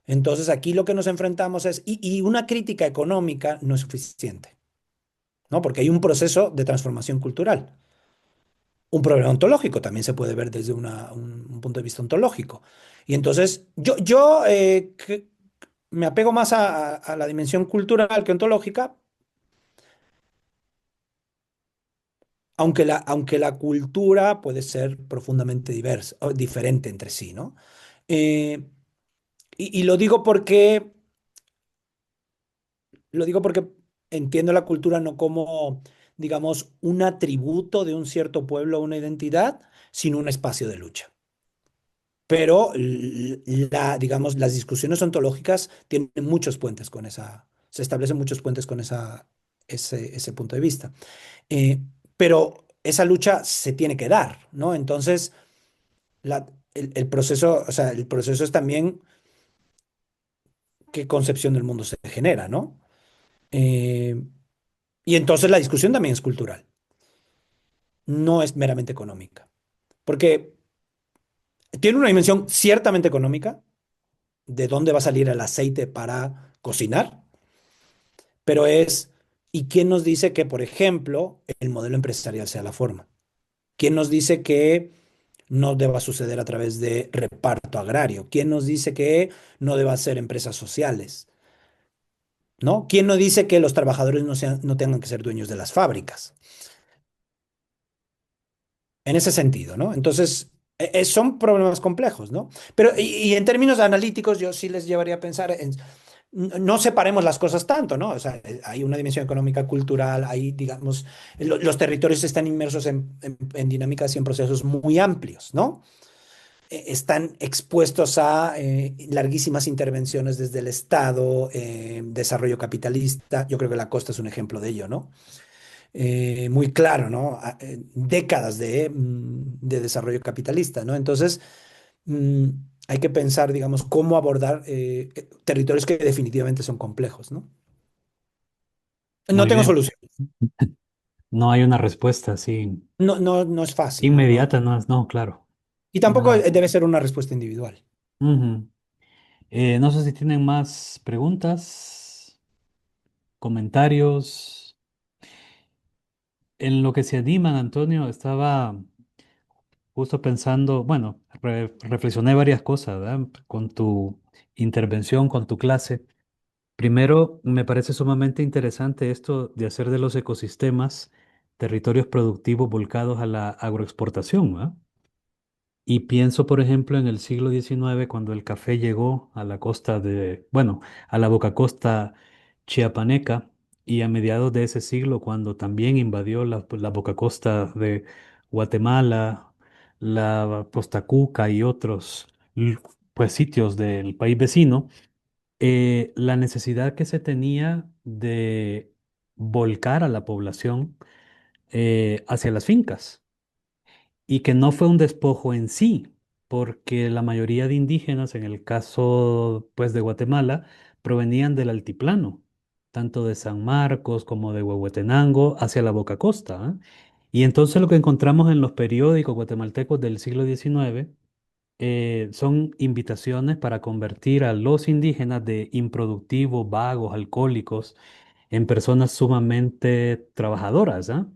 Entonces aquí lo que nos enfrentamos y una crítica económica no es suficiente, ¿no? Porque hay un proceso de transformación cultural. Un problema ontológico también se puede ver desde un punto de vista ontológico. Y entonces me apego más a la dimensión cultural que ontológica, aunque la cultura puede ser profundamente diversa o diferente entre sí, ¿no? Eh, y lo digo porque entiendo la cultura no como, digamos, un atributo de un cierto pueblo o una identidad, sino un espacio de lucha. Pero digamos, las discusiones ontológicas tienen muchos puentes se establecen muchos puentes con ese punto de vista. Eh, pero esa lucha se tiene que dar, ¿no? Entonces, el proceso, o sea, el proceso es también qué concepción del mundo se genera, ¿no? Eh, y entonces la discusión también es cultural, no es meramente económica, porque tiene una dimensión ciertamente económica, de dónde va a salir el aceite para cocinar, pero ¿y quién nos dice que, por ejemplo, el modelo empresarial sea la forma? ¿Quién nos dice que no deba suceder a través de reparto agrario? ¿Quién nos dice que no deba ser empresas sociales? ¿No? ¿Quién nos dice que los trabajadores no tengan que ser dueños de las fábricas? En ese sentido, ¿no? Entonces, son problemas complejos, ¿no? Pero, y en términos analíticos, yo sí les llevaría a pensar no separemos las cosas tanto, ¿no? O sea, hay una dimensión económica, cultural, hay, digamos, los territorios están inmersos en dinámicas y en procesos muy amplios, ¿no? Están expuestos a larguísimas intervenciones desde el Estado, desarrollo capitalista. Yo creo que la costa es un ejemplo de ello, ¿no? Muy claro, ¿no? Décadas de desarrollo capitalista, ¿no? Entonces, mm, hay que pensar, digamos, cómo abordar territorios que definitivamente son complejos, ¿no? No Muy tengo bien. solución. No hay una respuesta así No es fácil, ¿no? inmediata, no es, no, claro. Y tampoco Nada. debe ser una respuesta individual. Ujú. No sé si tienen más preguntas, comentarios. En lo que se animan, Antonio, estaba justo pensando, bueno, reflexioné varias cosas, ¿verdad? Con tu intervención, con tu clase. Primero, me parece sumamente interesante esto de hacer de los ecosistemas territorios productivos volcados a la agroexportación, ¿verdad? Y pienso, por ejemplo, en el siglo XIX, cuando el café llegó a la costa bueno, a la boca costa chiapaneca, y a mediados de ese siglo, cuando también invadió la boca costa de Guatemala, la Costa Cuca y otros, pues, sitios del país vecino, la necesidad que se tenía de volcar a la población hacia las fincas y que no fue un despojo en sí, porque la mayoría de indígenas, en el caso pues de Guatemala, provenían del altiplano, tanto de San Marcos como de Huehuetenango hacia la Boca Costa, ¿ah? Y entonces lo que encontramos en los periódicos guatemaltecos del siglo XIX son invitaciones para convertir a los indígenas de improductivos, vagos, alcohólicos, en personas sumamente trabajadoras, ¿ah?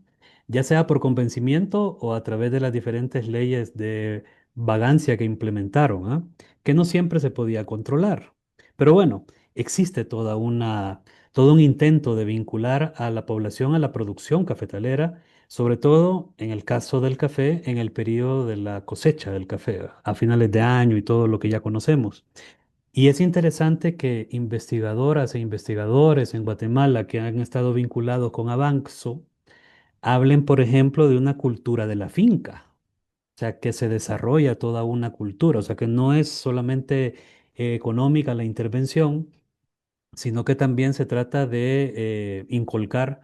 Ya sea por convencimiento o a través de las diferentes leyes de vagancia que implementaron, ¿ah? Que no siempre se podía controlar. Pero bueno, existe todo un intento de vincular a la población a la producción cafetalera, sobre todo en el caso del café, en el periodo de la cosecha del café, a finales de año y todo lo que ya conocemos. Y es interesante que investigadoras e investigadores en Guatemala que han estado vinculados con Avanxo hablen, por ejemplo, de una cultura de la finca, o sea, que se desarrolla toda una cultura, o sea, que no es solamente económica la intervención, sino que también se trata de inculcar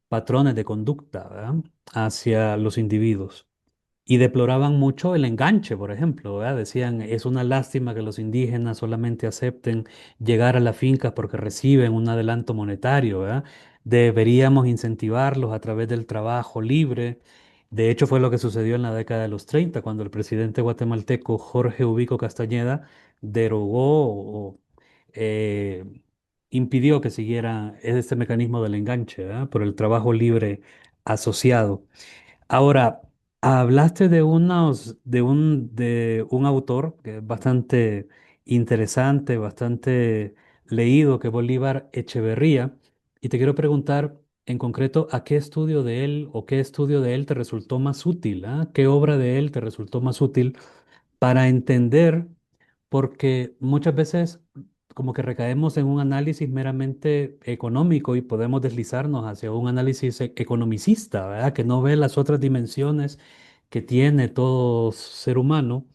patrones de conducta, ¿verdad? Hacia los individuos. Y deploraban mucho el enganche, por ejemplo, ¿verdad? Decían, es una lástima que los indígenas solamente acepten llegar a las fincas porque reciben un adelanto monetario, ¿verdad? Deberíamos incentivarlos a través del trabajo libre. De hecho, fue lo que sucedió en la década de los 30, cuando el presidente guatemalteco Jorge Ubico Castañeda derogó o eh, impidió que siguiera este mecanismo del enganche, ¿verdad? Por el trabajo libre asociado. Ahora, hablaste de un autor que es bastante interesante, bastante leído, que es Bolívar Echeverría, y te quiero preguntar en concreto a qué estudio de él o qué estudio de él te resultó más útil, ¿ah? ¿Qué obra de él te resultó más útil para entender? Porque muchas veces como que recaemos en un análisis meramente económico y podemos deslizarnos hacia un análisis economicista, ¿verdad? Que no ve las otras dimensiones que tiene todo ser humano.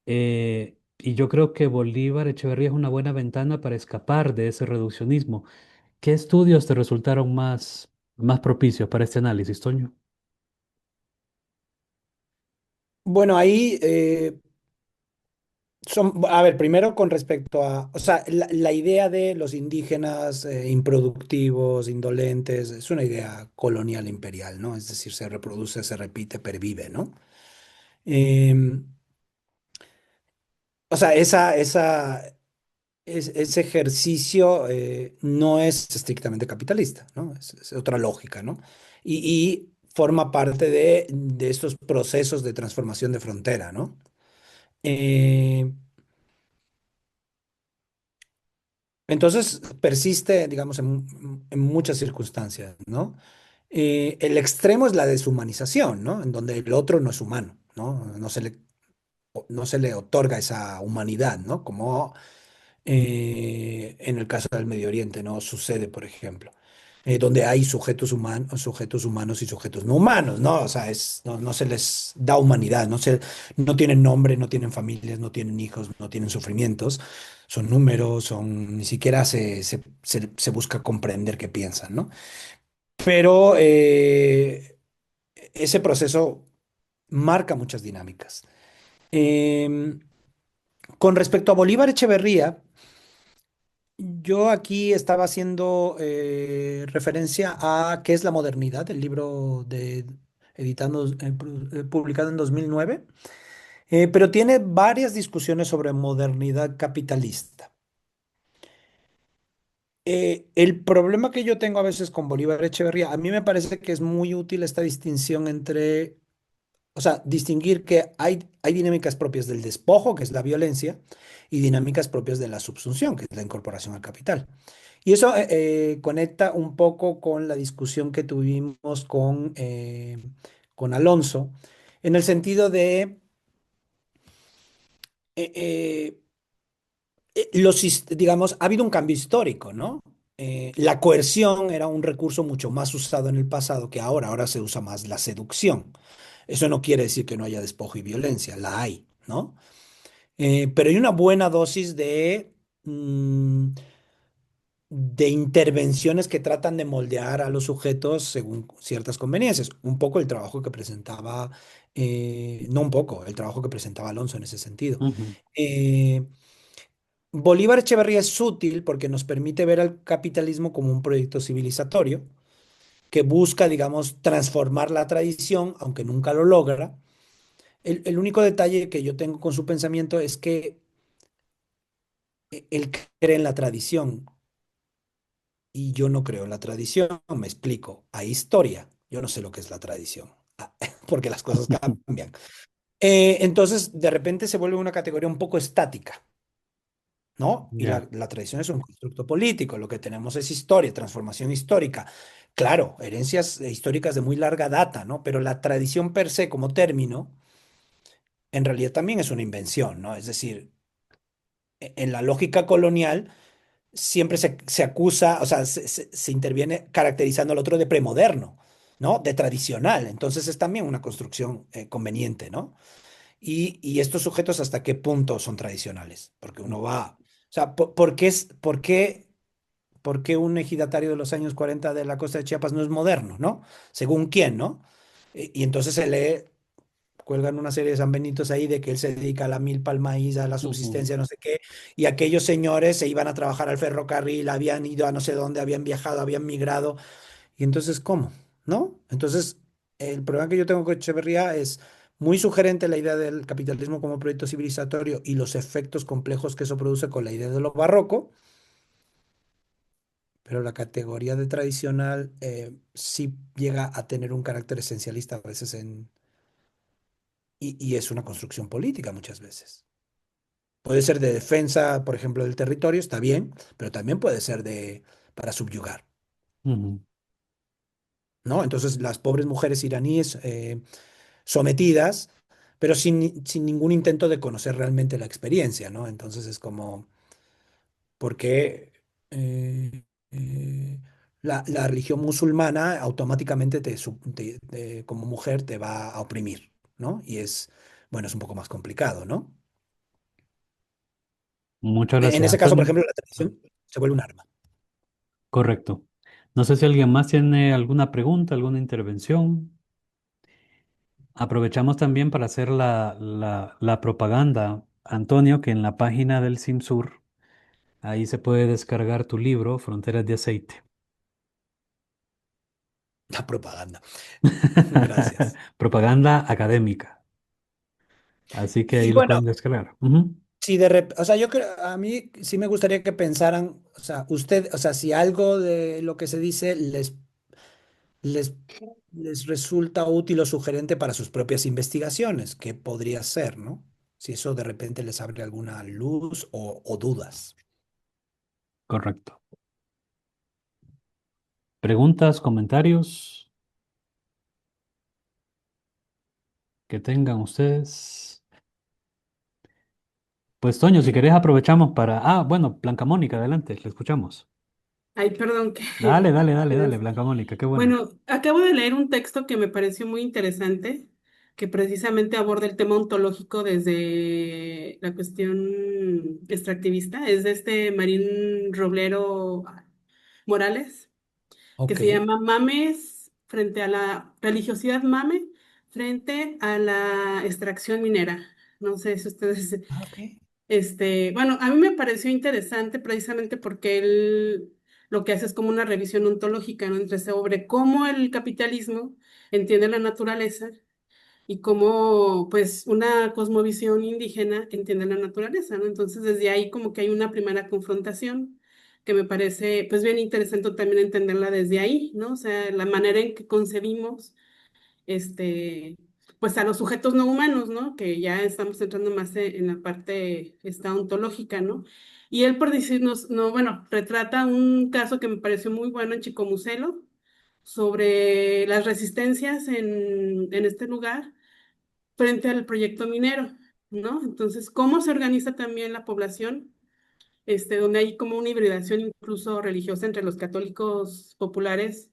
Y yo creo que Bolívar Echeverría es una buena ventana para escapar de ese reduccionismo. ¿Qué estudios te resultaron más propicios para este análisis, Toño? Bueno, ahí a ver, primero con respecto a, o sea, la idea de los indígenas improductivos, indolentes, es una idea colonial imperial, ¿no? Es decir, se reproduce, se repite, pervive, ¿no? Em, o sea, ese ejercicio no es estrictamente capitalista, ¿no? Es otra lógica, ¿no? Y forma parte de estos procesos de transformación de frontera, ¿no? Eh, Entonces persiste, digamos, en muchas circunstancias, ¿no? El extremo es la deshumanización, ¿no? En donde el otro no es humano, ¿no? No se le otorga esa humanidad, ¿no? Como en el caso del Medio Oriente, ¿no? Sucede, por ejemplo, donde hay sujetos humanos y sujetos no humanos, ¿no? O sea, no se les da humanidad, no tienen nombre, no tienen familias, no tienen hijos, no tienen sufrimientos, son números, ni siquiera se busca comprender qué piensan, ¿no? Pero ese proceso marca muchas dinámicas. Em, con respecto a Bolívar Echeverría, yo aquí estaba haciendo referencia a qué es la modernidad, el libro publicado en 2009, pero tiene varias discusiones sobre modernidad capitalista. El problema que yo tengo a veces con Bolívar Echeverría, a mí me parece que es muy útil esta distinción entre, o sea, distinguir que hay dinámicas propias del despojo, que es la violencia, y dinámicas propias de la subsunción, que es la incorporación al capital. Y eso conecta un poco con la discusión que tuvimos con Alonso, en el sentido de eh, eh, digamos, ha habido un cambio histórico, ¿no? La coerción era un recurso mucho más usado en el pasado que ahora. Ahora se usa más la seducción. Eso no quiere decir que no haya despojo y violencia, la hay, ¿no? Pero hay una buena dosis de intervenciones que tratan de moldear a los sujetos según ciertas conveniencias. Un poco el trabajo que presentaba, no un poco, el trabajo que presentaba Alonso en ese sentido. Ujú. Eh, Bolívar Echeverría es útil porque nos permite ver al capitalismo como un proyecto civilizatorio, que busca, digamos, transformar la tradición, aunque nunca lo logra. El único detalle que yo tengo con su pensamiento es que él cree en la tradición y yo no creo en la tradición. Me explico. Hay historia. Yo no sé lo que es la tradición, porque las cosas cambian. Entonces, de repente se vuelve una categoría un poco estática, ¿no? Y Ya. la tradición es un constructo político. Lo que tenemos es historia, transformación histórica. Claro, herencias históricas de muy larga data, ¿no? Pero la tradición per se como término, en realidad también es una invención, ¿no? Es decir, en la lógica colonial siempre se acusa, o sea, se interviene caracterizando al otro de premoderno, ¿no? De tradicional. Entonces es también una construcción conveniente, ¿no? Y estos sujetos hasta qué punto son tradicionales, porque uno va, o sea, por qué un ejidatario de los años 40 de la costa de Chiapas no es moderno, ¿no? Según quién, ¿no? Y entonces se lee cuelgan una serie de sanbenitos ahí de que él se dedica a la milpa, al maíz, a la Ujú. subsistencia, no sé qué, y aquellos señores se iban a trabajar al ferrocarril, habían ido a no sé dónde, habían viajado, habían migrado, y entonces, ¿cómo? ¿No? Entonces, el problema que yo tengo con Echeverría es muy sugerente la idea del capitalismo como proyecto civilizatorio y los efectos complejos que eso produce con la idea de lo barroco, pero la categoría de tradicional sí llega a tener un carácter esencialista a veces y es una construcción política muchas veces. Puede ser de defensa, por ejemplo, del territorio, está bien, pero también puede ser para subyugar, Ujú. ¿no? Entonces, las pobres mujeres iraníes sometidas, pero sin ningún intento de conocer realmente la experiencia, ¿no? Entonces es como, ¿por qué la religión musulmana automáticamente como mujer te va a oprimir, ¿no? Y bueno, es un poco más complicado, ¿no? Muchas En gracias, ese caso, por Antonio. ejemplo, la Ah, tradición se vuelve un arma. correcto. No sé si alguien más tiene alguna pregunta, alguna intervención. Aprovechamos también para hacer la propaganda, Antonio, que en la página del CIMSUR, ahí se puede descargar tu libro, Fronteras de Aceite. La propaganda. Gracias. Propaganda académica. Así que Y ahí lo bueno, pueden descargar. Ujú. si o sea, yo creo, a mí sí me gustaría que pensaran, o sea, o sea, si algo de lo que se dice les, les resulta útil o sugerente para sus propias investigaciones, ¿qué podría ser, no? Si eso de repente les abre alguna luz o dudas. Correcto. ¿Preguntas, comentarios que tengan ustedes? Pues Toño, si querés aprovechamos para... Ah, bueno, Blanca Mónica, adelante, le escuchamos. Ay, perdón, Dale, dale, dale, dale, que Blanca Mónica, qué bueno. bueno, acabo de leer un texto que me pareció muy interesante, que precisamente aborda el tema ontológico desde la cuestión extractivista. Es de este Marín Roblero Morales, que Ok. se llama Mames frente a la religiosidad mame frente a la extracción minera. No sé si ustedes Ah, ok. bueno, a mí me pareció interesante precisamente porque él lo que hace es como una revisión ontológica, ¿no? Entre sobre cómo el capitalismo entiende la naturaleza y cómo, pues, una cosmovisión indígena entiende la naturaleza, ¿no? Entonces, desde ahí como que hay una primera confrontación que me parece, pues, bien interesante también entenderla desde ahí, ¿no? O sea, la manera en que concebimos este, pues a los sujetos no humanos, ¿no? Que ya estamos entrando más en la parte esta ontológica, ¿no? Y él por decirnos, no, bueno, retrata un caso que me pareció muy bueno en Chicomucelo sobre las resistencias en este lugar frente al proyecto minero, ¿no? Entonces, ¿cómo se organiza también la población? Donde hay como una hibridación incluso religiosa entre los católicos populares,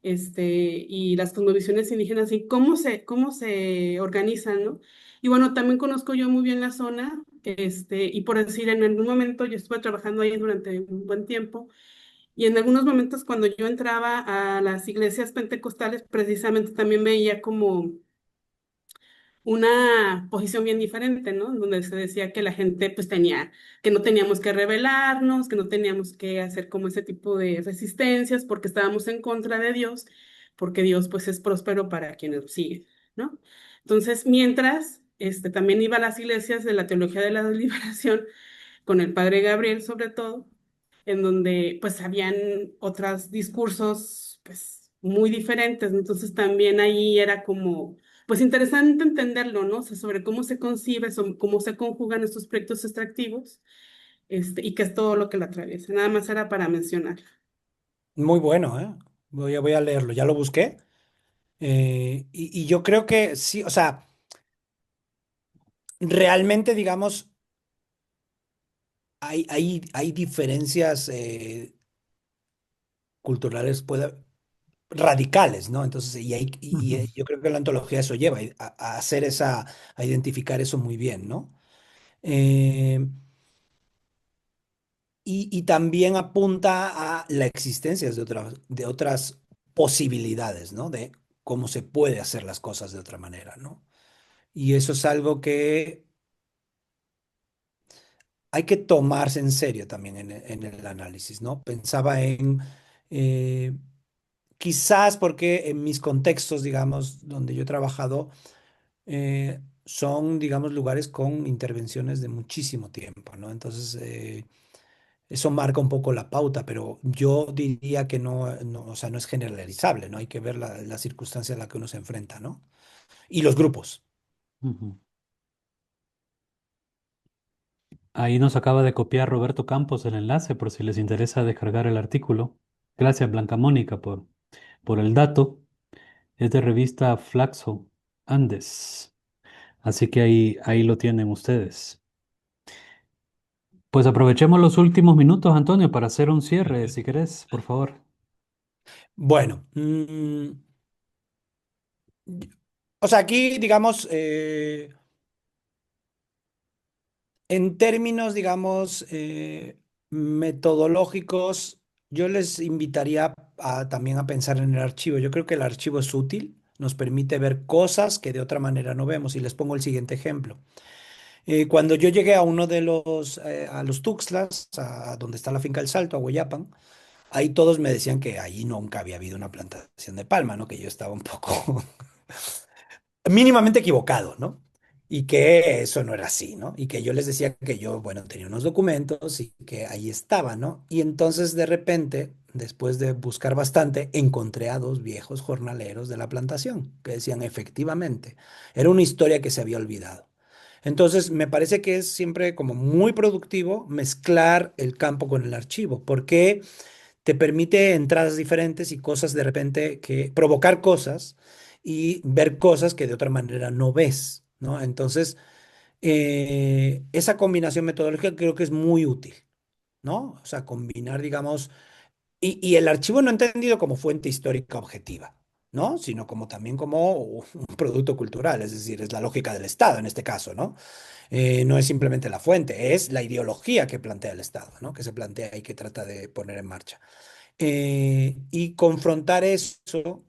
y las cosmovisiones indígenas y cómo se organizan, ¿no? Y bueno, también conozco yo muy bien la zona, y por decir, en algún momento yo estuve trabajando ahí durante un buen tiempo, y en algunos momentos cuando yo entraba a las iglesias pentecostales, precisamente también veía como una posición bien diferente, ¿no? Donde se decía que la gente pues que no teníamos que rebelarnos, que no teníamos que hacer como ese tipo de resistencias porque estábamos en contra de Dios, porque Dios pues es próspero para quienes lo siguen, ¿no? Entonces, mientras, también iba a las iglesias de la Teología de la Liberación con el padre Gabriel sobre todo, en donde pues habían otros discursos pues muy diferentes, ¿no? Entonces también ahí era como pues interesante entenderlo, ¿no? O sea, sobre cómo se concibe, cómo se conjugan estos proyectos extractivos, y qué es todo lo que la atraviesa. Nada más era para mencionar. Muy bueno, ¿eh? Voy a leerlo, ya lo busqué. Y yo creo que sí, o sea, realmente, digamos, hay diferencias culturales radicales, ¿no? Entonces, Ujú, yo creo que la antología eso lleva, a hacer a identificar eso muy bien, ¿no? Eh, y también apunta a la existencia de otras posibilidades, ¿no? De cómo se puede hacer las cosas de otra manera, ¿no? Y eso es algo que hay que tomarse en serio también en el análisis, ¿no? Pensaba en, eh, quizás porque en mis contextos, digamos, donde yo he trabajado, son, digamos, lugares con intervenciones de muchísimo tiempo, ¿no? Entonces, eso marca un poco la pauta, pero yo diría que o sea, no es generalizable, ¿no? Hay que ver la circunstancia a la que uno se enfrenta, ¿no? Y los grupos. ujú. Ahí nos acaba de copiar Roberto Campos el enlace por si les interesa descargar el artículo. Gracias, Blanca Mónica, por el dato. Es de revista Flaxo Andes. Así que ahí lo tienen ustedes. Pues aprovechemos los últimos minutos, Antonio, para hacer un cierre, si querés, por favor. Bueno, o sea, aquí, digamos, en términos, digamos, metodológicos, yo les invitaría también a pensar en el archivo. Yo creo que el archivo es útil, nos permite ver cosas que de otra manera no vemos. Y les pongo el siguiente ejemplo. Cuando yo llegué a a los Tuxtlas, a donde está la finca El Salto, a Hueyapan, ahí todos me decían que allí nunca había habido una plantación de palma, ¿no? Que yo estaba un poco mínimamente equivocado, ¿no? Y que eso no era así, ¿no? Y que yo les decía que yo, bueno, tenía unos documentos y que ahí estaba, ¿no? Y entonces de repente, después de buscar bastante, encontré a dos viejos jornaleros de la plantación que decían efectivamente, era una historia que se había olvidado. Entonces, me parece que es siempre como muy productivo mezclar el campo con el archivo, porque te permite entradas diferentes y cosas de repente que provocar cosas y ver cosas que de otra manera no ves, ¿no? Entonces, esa combinación metodológica creo que es muy útil, ¿no? O sea, combinar, digamos, y el archivo no entendido como fuente histórica objetiva, ¿no? Sino como también como un producto cultural, es decir, es la lógica del Estado en este caso, ¿no? No es simplemente la fuente, es la ideología que plantea el Estado, ¿no? Que se plantea y que trata de poner en marcha. Y confrontar eso,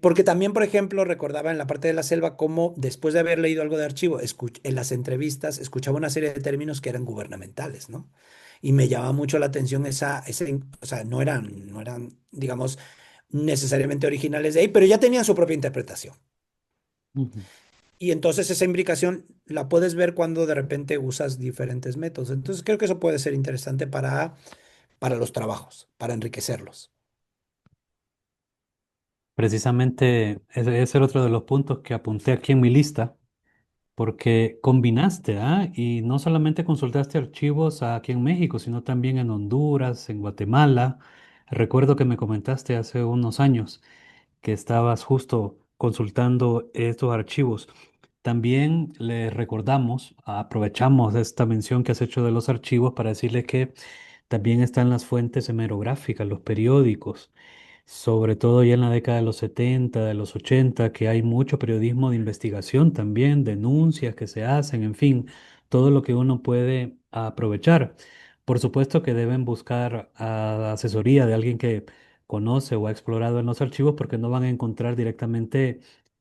porque también, por ejemplo, recordaba en la parte de la selva cómo después de haber leído algo de archivo, en las entrevistas escuchaba una serie de términos que eran gubernamentales, ¿no? Y me llamaba mucho la atención o sea, no eran, digamos, necesariamente originales de ahí, pero ya tenían su propia interpretación. Ujú. Y entonces esa imbricación la puedes ver cuando de repente usas diferentes métodos. Entonces creo que eso puede ser interesante para los trabajos, para enriquecerlos. Precisamente ese era otro de los puntos que apunté aquí en mi lista, porque combinaste, ¿ah? Y no solamente consultaste archivos aquí en México, sino también en Honduras, en Guatemala. Recuerdo que me comentaste hace unos años que estabas justo consultando estos archivos. También le recordamos, aprovechamos esta mención que has hecho de los archivos para decirle que también están las fuentes hemerográficas, los periódicos, sobre todo ya en la década de los 70, de los 80, que hay mucho periodismo de investigación también, denuncias que se hacen, en fin, todo lo que uno puede aprovechar. Por supuesto que deben buscar asesoría de alguien que conoce o ha explorado en los archivos porque no van a encontrar directamente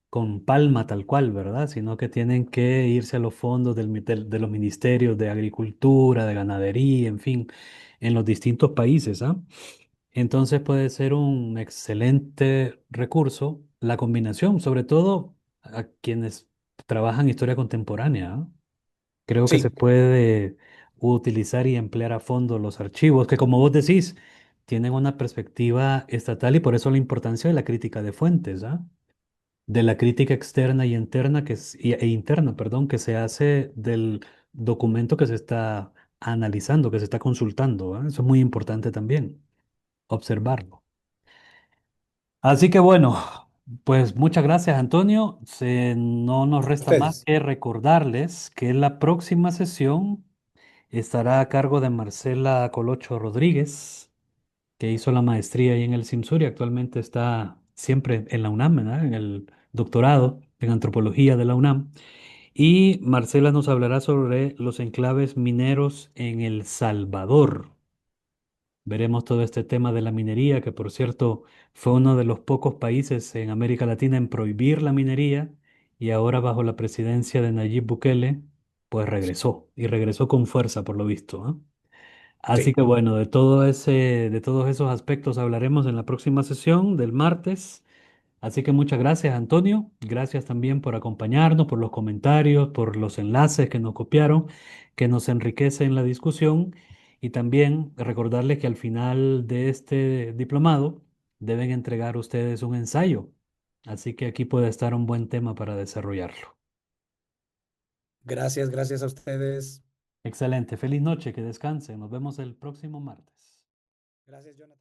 con palma tal cual, ¿verdad? Sino que tienen que irse a los fondos de los ministerios de Agricultura, de Ganadería, en fin, en los distintos países, ¿ah? Entonces puede ser un excelente recurso la combinación, sobre todo a quienes trabajan historia contemporánea, ¿ah? Creo que se Sí, puede utilizar y emplear a fondo los archivos, que como vos decís, tienen una perspectiva estatal y por eso la importancia de la crítica de fuentes, ¿ah? De la crítica externa y interna e interna, perdón, que se hace del documento que se está analizando, que se está consultando, ¿ah? Eso es muy importante también, observarlo. Así que bueno, pues muchas gracias, Antonio. No nos resta más ustedes. que recordarles que la próxima sesión estará a cargo de Marcela Colocho Rodríguez, que hizo la maestría ahí en el CIMSUR y actualmente está siempre en la UNAM, ¿verdad? En el doctorado en antropología de la UNAM. Y Marcela nos hablará sobre los enclaves mineros en El Salvador. Veremos todo este tema de la minería, que por cierto fue uno de los pocos países en América Latina en prohibir la minería y ahora bajo la presidencia de Nayib Bukele, pues regresó y regresó con fuerza por lo visto, ¿ah? Así Sí, que bueno, de todos esos aspectos hablaremos en la próxima sesión del martes. Así que muchas gracias, Antonio. Gracias también por acompañarnos, por los comentarios, por los enlaces que nos copiaron, que nos enriquecen la discusión. Y también recordarles que al final de este diplomado deben entregar ustedes un ensayo. Así que aquí puede estar un buen tema para desarrollarlo. gracias, gracias a ustedes. Excelente. Feliz noche, que descansen. Nos vemos el próximo martes. Gracias, Jonathan.